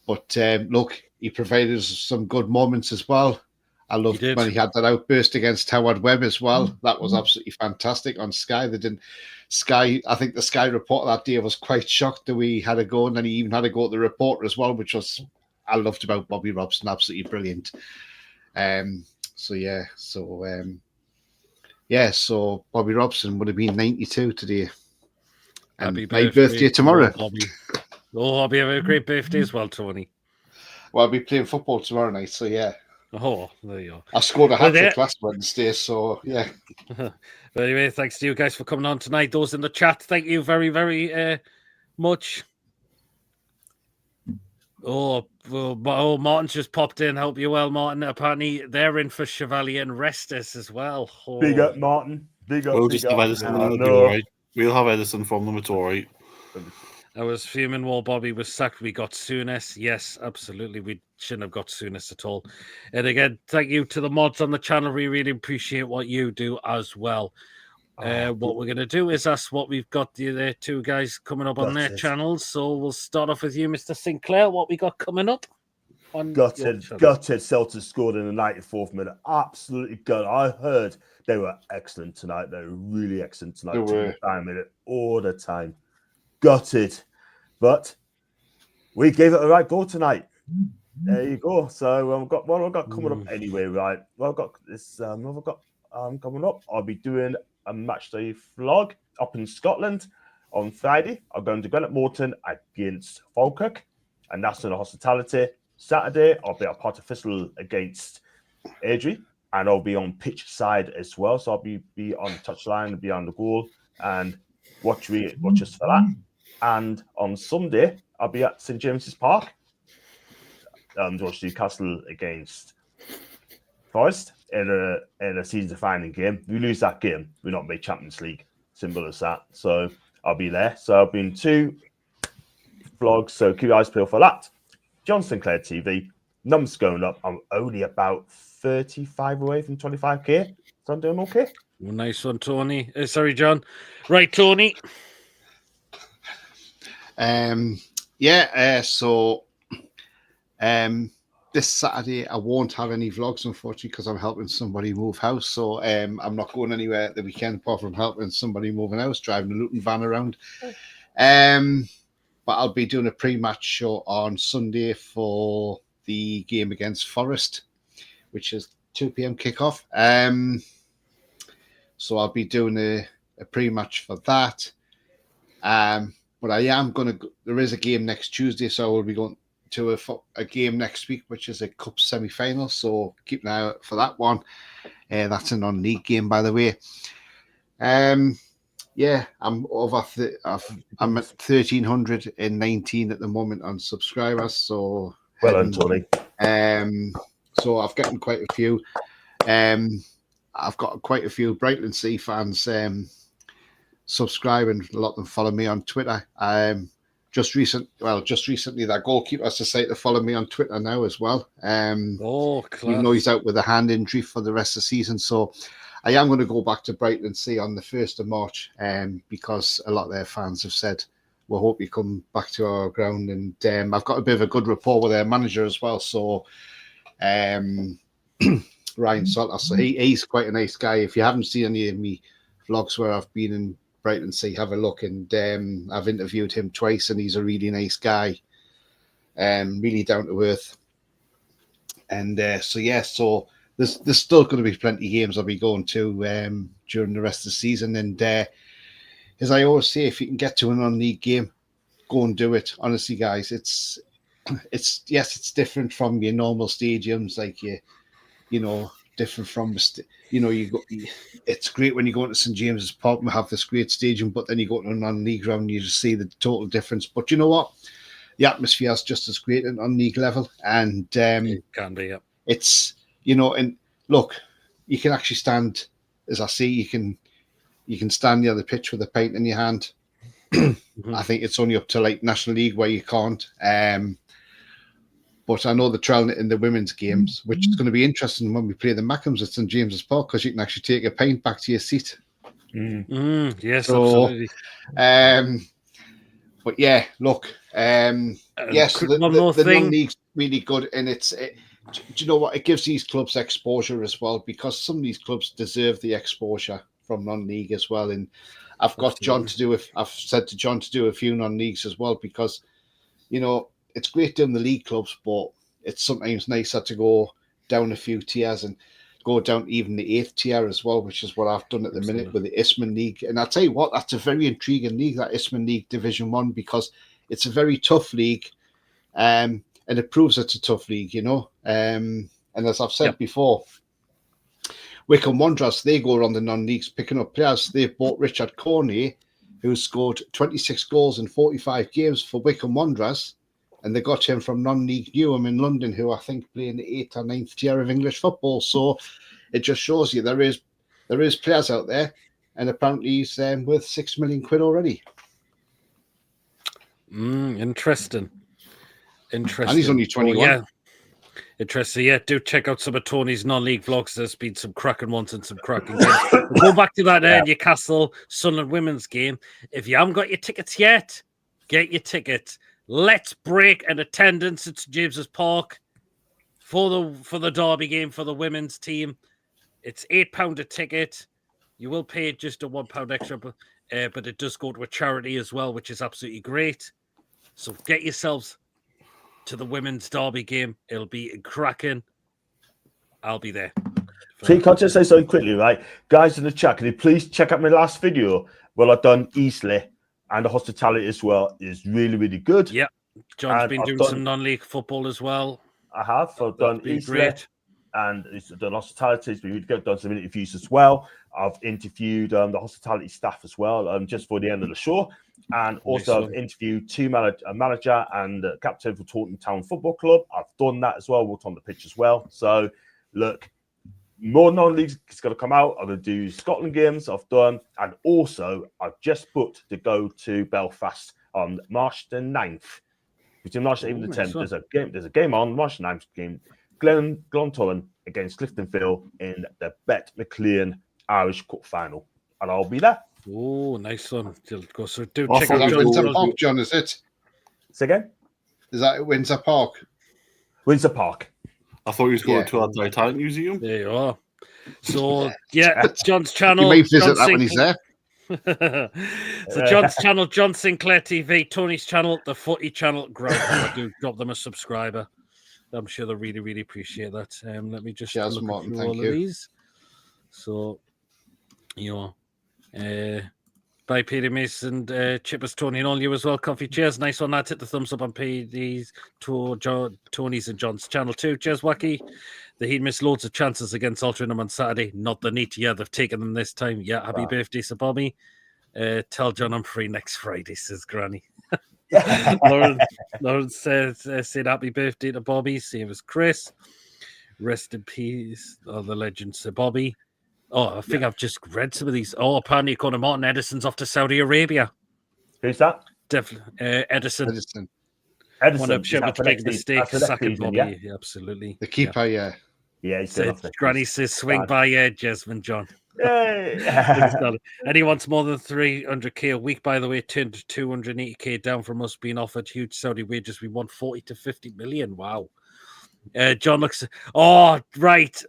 But look, he provided us some good moments as well. I loved when he had that outburst against Howard Webb as well. That was absolutely fantastic on Sky. They didn't Sky. I think the Sky reporter that day was quite shocked that we had a go, and then he even had a go at the reporter as well, which was I loved about Bobby Robson. Absolutely brilliant. So Bobby Robson would have been 92 today. And my birthday tomorrow. Bobby. Oh, I'll be having a great birthday as well, Tony. Well, I'll be playing football tomorrow night, so yeah. Oh, there you are. I scored a hat-trick last Wednesday, so yeah. But anyway, thanks to you guys for coming on tonight. Those in the chat, thank you very, very much. Oh, Martin's just popped in. Hope you well, Martin. Apparently, they're in for Chevalier and Restis as well. Oh. Big up, Martin. Big up. We'll big just up. have Edison and it'll be all right. We'll have Edison from them. It's all right. I was fuming while Bobby was sacked. We got Souness. Yes, absolutely. We shouldn't have got Souness at all. And again, thank you to the mods on the channel. We really appreciate what you do as well. What we're going to do is ask what we've got the two guys coming up on their channels. So we'll start off with you, Mr. Sinclair. What we got coming up? Gutted. Celtics scored in the 94th minute. Absolutely gutted. I heard they were excellent tonight. They were really excellent tonight. All the time. Gutted. But we gave it a right goal tonight. There you go. So we've got coming up anyway, right? Well, I've got this. I've got coming up. I'll be doing a match day vlog up in Scotland on Friday. I'm going to Glenelg Morton against Falkirk, and that's in the hospitality. Saturday, I'll be at Potter Thistle against Airdrie, and I'll be on pitch side as well. So I'll be on the touchline, be on the goal, and watch us for that. And on Sunday, I'll be at St James's Park. Watch Newcastle against Forest in a season-defining game. If we lose that game, we're not made Champions League. Simple as that. So I'll be there. So I've been 2 vlogs. So keep your eyes peeled for that. John Sinclair TV. Numbers going up. I'm only about 35 away from 25k. So I'm doing okay. Well, nice one, Tony. Sorry, John. Right, Tony. This Saturday I won't have any vlogs, unfortunately, because I'm helping somebody move house. So I'm not going anywhere at the weekend apart from helping somebody move an house, driving a Luton van around. But I'll be doing a pre-match show on Sunday for the game against Forest, which is 2 p.m. kickoff. So I'll be doing a pre-match for that. But I am going to. There is a game next Tuesday, so I will be going to a game next week, which is a cup semi-final. So keep an eye out for that one. That's a non-league game, by the way. I'm over. I'm at 1,319 at the moment on subscribers. So well done, Tony. So I've gotten quite a few. I've got quite a few Brighton Sea fans subscribe, and a lot of them follow me on Twitter. Just recently, that goalkeeper has decided to follow me on Twitter now as well. Even though he's out with a hand injury for the rest of the season. So I am going to go back to Brighton Sea on the 1st of March, because a lot of their fans have said, we'll hope you come back to our ground. And I've got a bit of a good rapport with their manager as well. So Ryan Salter, so he's quite a nice guy. If you haven't seen any of me vlogs where I've been in Brighton Sea, have a look. And I've interviewed him twice, and he's a really nice guy, really down to earth. And so there's still going to be plenty of games I'll be going to during the rest of the season. And as I always say, if you can get to a non-league game, go and do it. Honestly, guys, it's different from your normal stadiums, like different from it's great when you go into St James's Park and have this great stadium, but then you go to a non-league ground and you just see the total difference. But you know what? The atmosphere is just as great at non-league level, and it can be. Yeah. It's and look, you can actually stand, as I say, you can stand near the pitch with a pint in your hand. I think it's only up to like National League where you can't. But I know they're trialling it in the women's games, which is going to be interesting when we play the Mackems at St James's Park, because you can actually take a pint back to your seat. Yes, absolutely. But yeah, look, yes, the non-league's really good, and do you know what? It gives these clubs exposure as well, because some of these clubs deserve the exposure from non-league as well. And I've got John to do with. I've said to John to do a few non-leagues as well, because it's great doing the league clubs, but it's sometimes nicer to go down a few tiers and go down even the 8th tier as well, which is what I've done at the minute with the Isthmian League. And I'll tell you what, that's a very intriguing league, that Isthmian League Division 1, because it's a very tough league, and it proves it's a tough league, and as I've said before, Wycombe Wanderers, they go around the non-leagues picking up players. They've bought Richard Corney, who scored 26 goals in 45 games for Wycombe Wanderers, and they got him from non-league Newham in London, who I think play in the 8th or 9th tier of English football. So it just shows you there is players out there, and apparently he's worth £6 million already. Interesting. And he's only 21. Yeah. Interesting. Yeah, do check out some of Tony's non-league vlogs. There's been some cracking ones and some cracking games. We'll go back to that Newcastle Sunderland women's game. If you haven't got your tickets yet, get your tickets. Let's break an attendance at St James's Park for the derby game for the women's team. It's £8 a ticket. You will pay just a £1 extra, but it does go to a charity as well, which is absolutely great. So get yourselves to the women's derby game. It'll be cracking. I'll be there. See, can I just say something quickly, right? Guys in the chat, can you please check out my last video? Well, I've done Eastleigh, and the hospitality as well is really, really good. Yeah. John's been doing some non-league football as well. I have. I've done Eastleigh, and it's done hospitality. It's been really good. I've done some interviews as well. I've interviewed the hospitality staff as well, just for the end of the show. And also, I've interviewed a manager and captain for Taunton Town Football Club. I've done that as well. Walked on the pitch as well. So, look, more non-leagues is going to come out. I'm going to do Scotland games. I've done, and also I've just booked to go to Belfast on March the 9th. Between March the 8th and the 10th, there's a game on March the 9th game. Glentoran against Cliftonville in the Bet McLean Irish Cup final, and I'll be there. Oh, nice one. Go so do check out Windsor Park, John. Is it? Say again? Is that at Windsor Park? Windsor Park. I thought he was going to our Titanic Museum. There you are. So John's channel. You may visit that when he's there. So John's channel, John Sinclair TV, Tony's channel, the Footy channel. Great. Do drop them a subscriber. I'm sure they'll really, really appreciate that. Let me just look Martin, through all of these. So, by Peter Mason, Chippers, Tony, and all you as well. Coffee, cheers. Nice one, lads. Hit the thumbs up on these to Tony's and John's channel too. Cheers, Wacky. He'd missed loads of chances against Altrincham on Saturday. Not the need. Yeah, they've taken them this time. Yeah, happy birthday, Sir Bobby. Tell John I'm free next Friday, says Granny. Lauren said happy birthday to Bobby. Same as Chris. Rest in peace. Oh, the legend, Sir Bobby. Oh, I think I've just read some of these. Oh, apparently Conor Martin Edison's off to Saudi Arabia. Who's that? Definitely. Edison. One of Shepard's big mistakes. Sacking Bobby. Yeah, absolutely. The keeper, yeah. Yeah, he's Granny says swing by Jesmond John. Hey. And he wants more than 300k a week, by the way, turned 280k down from us being offered huge Saudi wages. We want 40 to 50 million. Wow. John looks. Oh, right.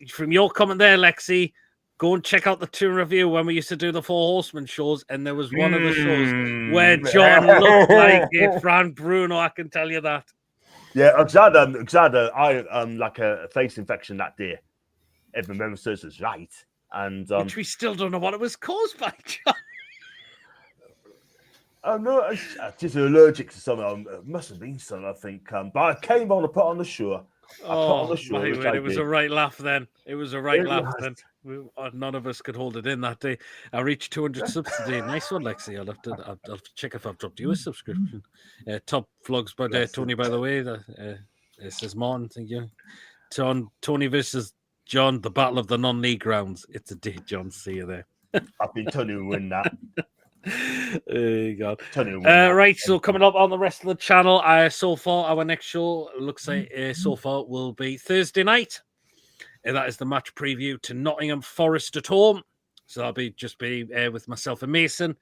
From your comment there, Lexi, go and check out the tour review when we used to do the Four Horsemen shows, and there was one of the shows where John looked like a Frank Bruno. I can tell you that. Yeah, I like a face infection that day. If my memory serves us right, and which we still don't know what it was caused by, John. I'm not just allergic to something. It must have been something, I think. But I came on and put on the show. It was a right laugh then. It was a right laugh then. None of us could hold it in that day. I reached 200 subs today. Nice one, Lexi. I'll have to check if I've dropped you a subscription. Top vlogs by Tony, by the way. It says Martin, thank you. Tony versus John, the battle of the non-league rounds. It's a day, John. See you there. I've been Tony will win that. Right, so coming up on the rest of the channel, so far our next show looks like so far will be Thursday night. That is the match preview to Nottingham Forest at home. So I'll be with myself and Mason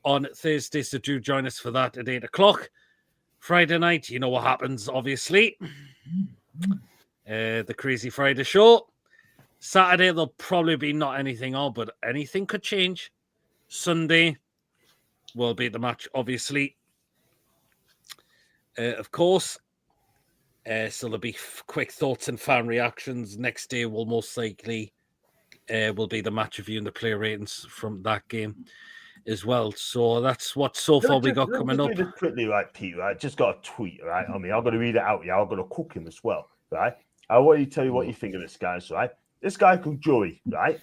on Thursday. So do join us for that at 8 o'clock. Friday night, you know what happens, obviously. the Crazy Friday show. Saturday, there'll probably be not anything on, but anything could change. Sunday will be the match, obviously. Of course. So there'll be quick thoughts and fan reactions. Next day will most likely will be the match review and the player ratings from that game as well. So that's what so far we got coming up. Just quickly, right, Pete, right? Just got a tweet, right? I mean, I've got to read it out, yeah. I've got to cook him as well, right? I want to tell you what you think of this guy, right? This guy called Joey, right?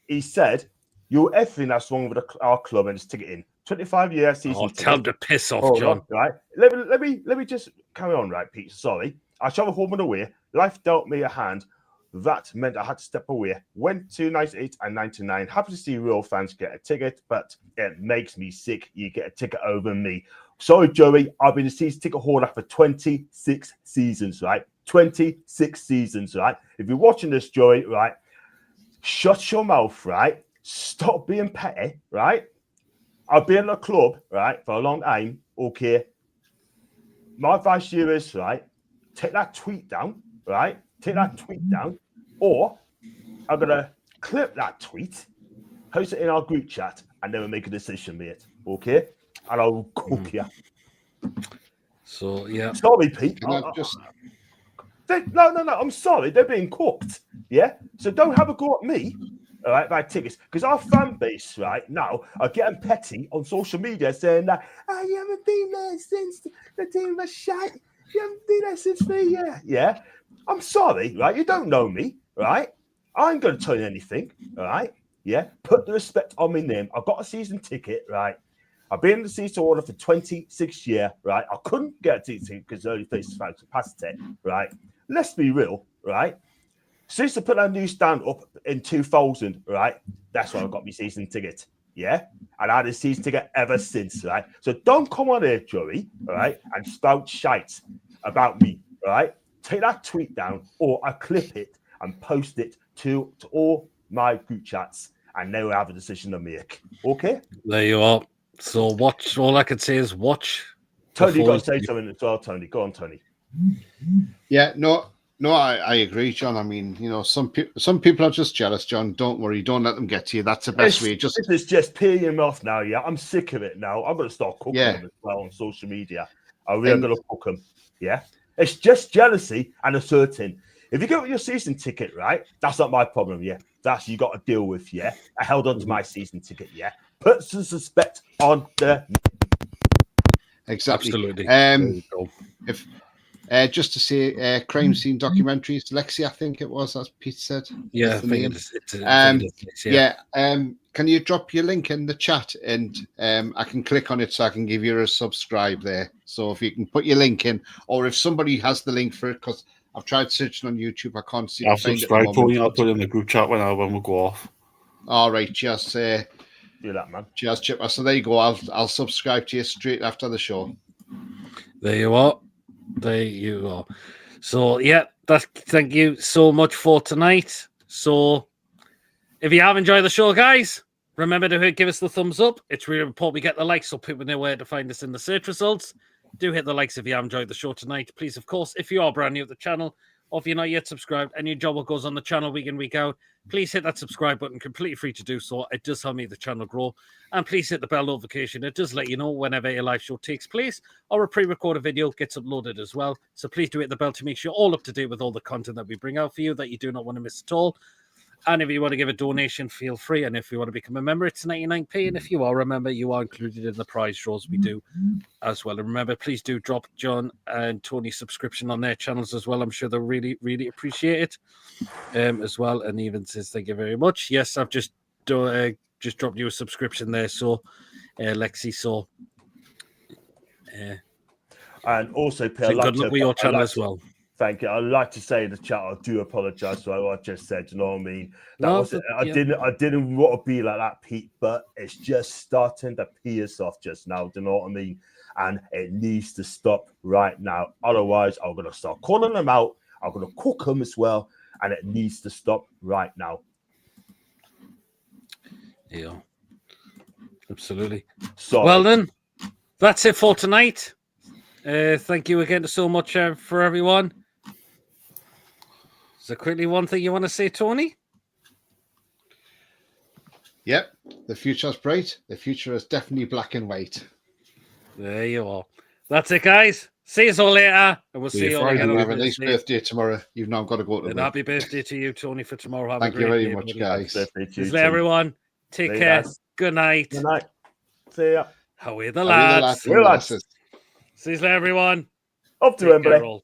He said, "You're everything that's wrong with our club and just ticket in. 25 years season." Oh, tell him to piss off, John. Right? Let me just carry on, right, Pete? Sorry. I traveled home and away. Life dealt me a hand. That meant I had to step away. Went to 98 and 99. Happy to see real fans get a ticket, but it makes me sick. You get a ticket over me. Sorry, Joey. I've been a season ticket holder for 26 seasons, right? 26 seasons, right? If you're watching this, Joey, right, shut your mouth, right? Stop being petty, right? I've been at a club, right, for a long time, okay? My advice to you is, right, take that tweet down, right? Take that tweet down, or I'm going to clip that tweet, post it in our group chat, and then we'll make a decision, mate, okay? And I'll cook you. So, yeah. Sorry, Pete. No, I'm sorry. They're being cooked, yeah? So don't have a go at me, all right, by tickets. Because our fan base right now are getting petty on social media saying that, oh, you haven't been there since the team was shite. You haven't been there since 3 years. Yeah? I'm sorry, right? You don't know me, right? I ain't going to tell you anything, all right? Yeah? Put the respect on my name. I've got a season ticket, right? I've been in the season order for 26 years, right? I couldn't get a ticket because early faces fan capacity, right? Let's be real, right? Since I put that new stand up in 2000, right? That's when I got my season ticket, yeah? And I had a season ticket ever since, right? So don't come on here, Joey, all right? And spout shite about me, right? Take that tweet down or I clip it and post it to all my group chats and then we'll have a decision to make, okay? There you are. So watch. All I can say is watch. Tony, you got to say something as well, Tony. Go on, Tony. Yeah, no, I agree, John. I mean, you know, some people are just jealous, John. Don't worry, don't let them get to you. That's the best way. This is just peeing him off now, yeah. I'm sick of it now. I'm gonna start cooking them as well on social media. I'm really gonna cook them, yeah. It's just jealousy and asserting. If you go with your season ticket, right, that's not my problem, yeah. That's you got to deal with, yeah. I held on to my season ticket, yeah. Put some respect on the. Exactly. Absolutely. If just to say, crime scene documentaries, Lexi, I think it was, as Pete said. Yeah, I think can you drop your link in the chat and I can click on it so I can give you a subscribe there. So if you can put your link in, or if somebody has the link for it, because I've tried searching on YouTube, I can't see. I'll subscribe, Tony. I'll put it in the group chat when we go off. All right, just do that, man. Cheers, Chipper. So there you go. I'll subscribe to you straight after the show. There you are. There you are. So yeah, thank you so much for tonight. So if you have enjoyed the show, guys, remember to give us the thumbs up. It's really important we get the likes so people know where to find us in the search results. Do hit the likes if you have enjoyed the show tonight. Please, of course, if you are brand new to the channel, or if you're not yet subscribed and you enjoy what goes on the channel week in, week out, please hit that subscribe button, completely free to do so. It does help me the channel grow. And please hit the bell notification. It does let you know whenever a live show takes place or a pre-recorded video gets uploaded as well. So please do hit the bell to make sure you're all up to date with all the content that we bring out for you that you do not want to miss at all. And if you want to give a donation, feel free. And if you want to become a member, it's 99p. And if you are a member, you are included in the prize draws we do as well. And remember, please do drop John and Tony's subscription on their channels as well. I'm sure they'll really, really appreciate it as well. And even says thank you very much. Yes, I've just dropped you a subscription there. So, Lexi, so. And also, good luck with your channel as well. Thank you. I'd like to say in the chat, I do apologise for what I just said. You know what I mean? I didn't want to be like that, Pete, but it's just starting to piss off just now. Do you know what I mean? And it needs to stop right now. Otherwise, I'm going to start calling them out. I'm going to cook them as well, and it needs to stop right now. Yeah, absolutely. Sorry. Well then, that's it for tonight. Thank you again so much for everyone. So quickly, one thing you want to say, Tony? Yep, the future's bright. The future is definitely black and white. There you are. That's it, guys. See you all later, and we'll see you all Friday. again on Have a nice Thursday. birthday tomorrow. You've now got to go to And work. happy birthday to you, Tony, for tomorrow. Have Thank a you great very day, much, buddy. guys. See you, everyone. Take See you, care. guys. Good night. Good night. See ya. How are the How are the lads? lads and Lads. lasses? See you, everyone. Up to Take everybody. care, all.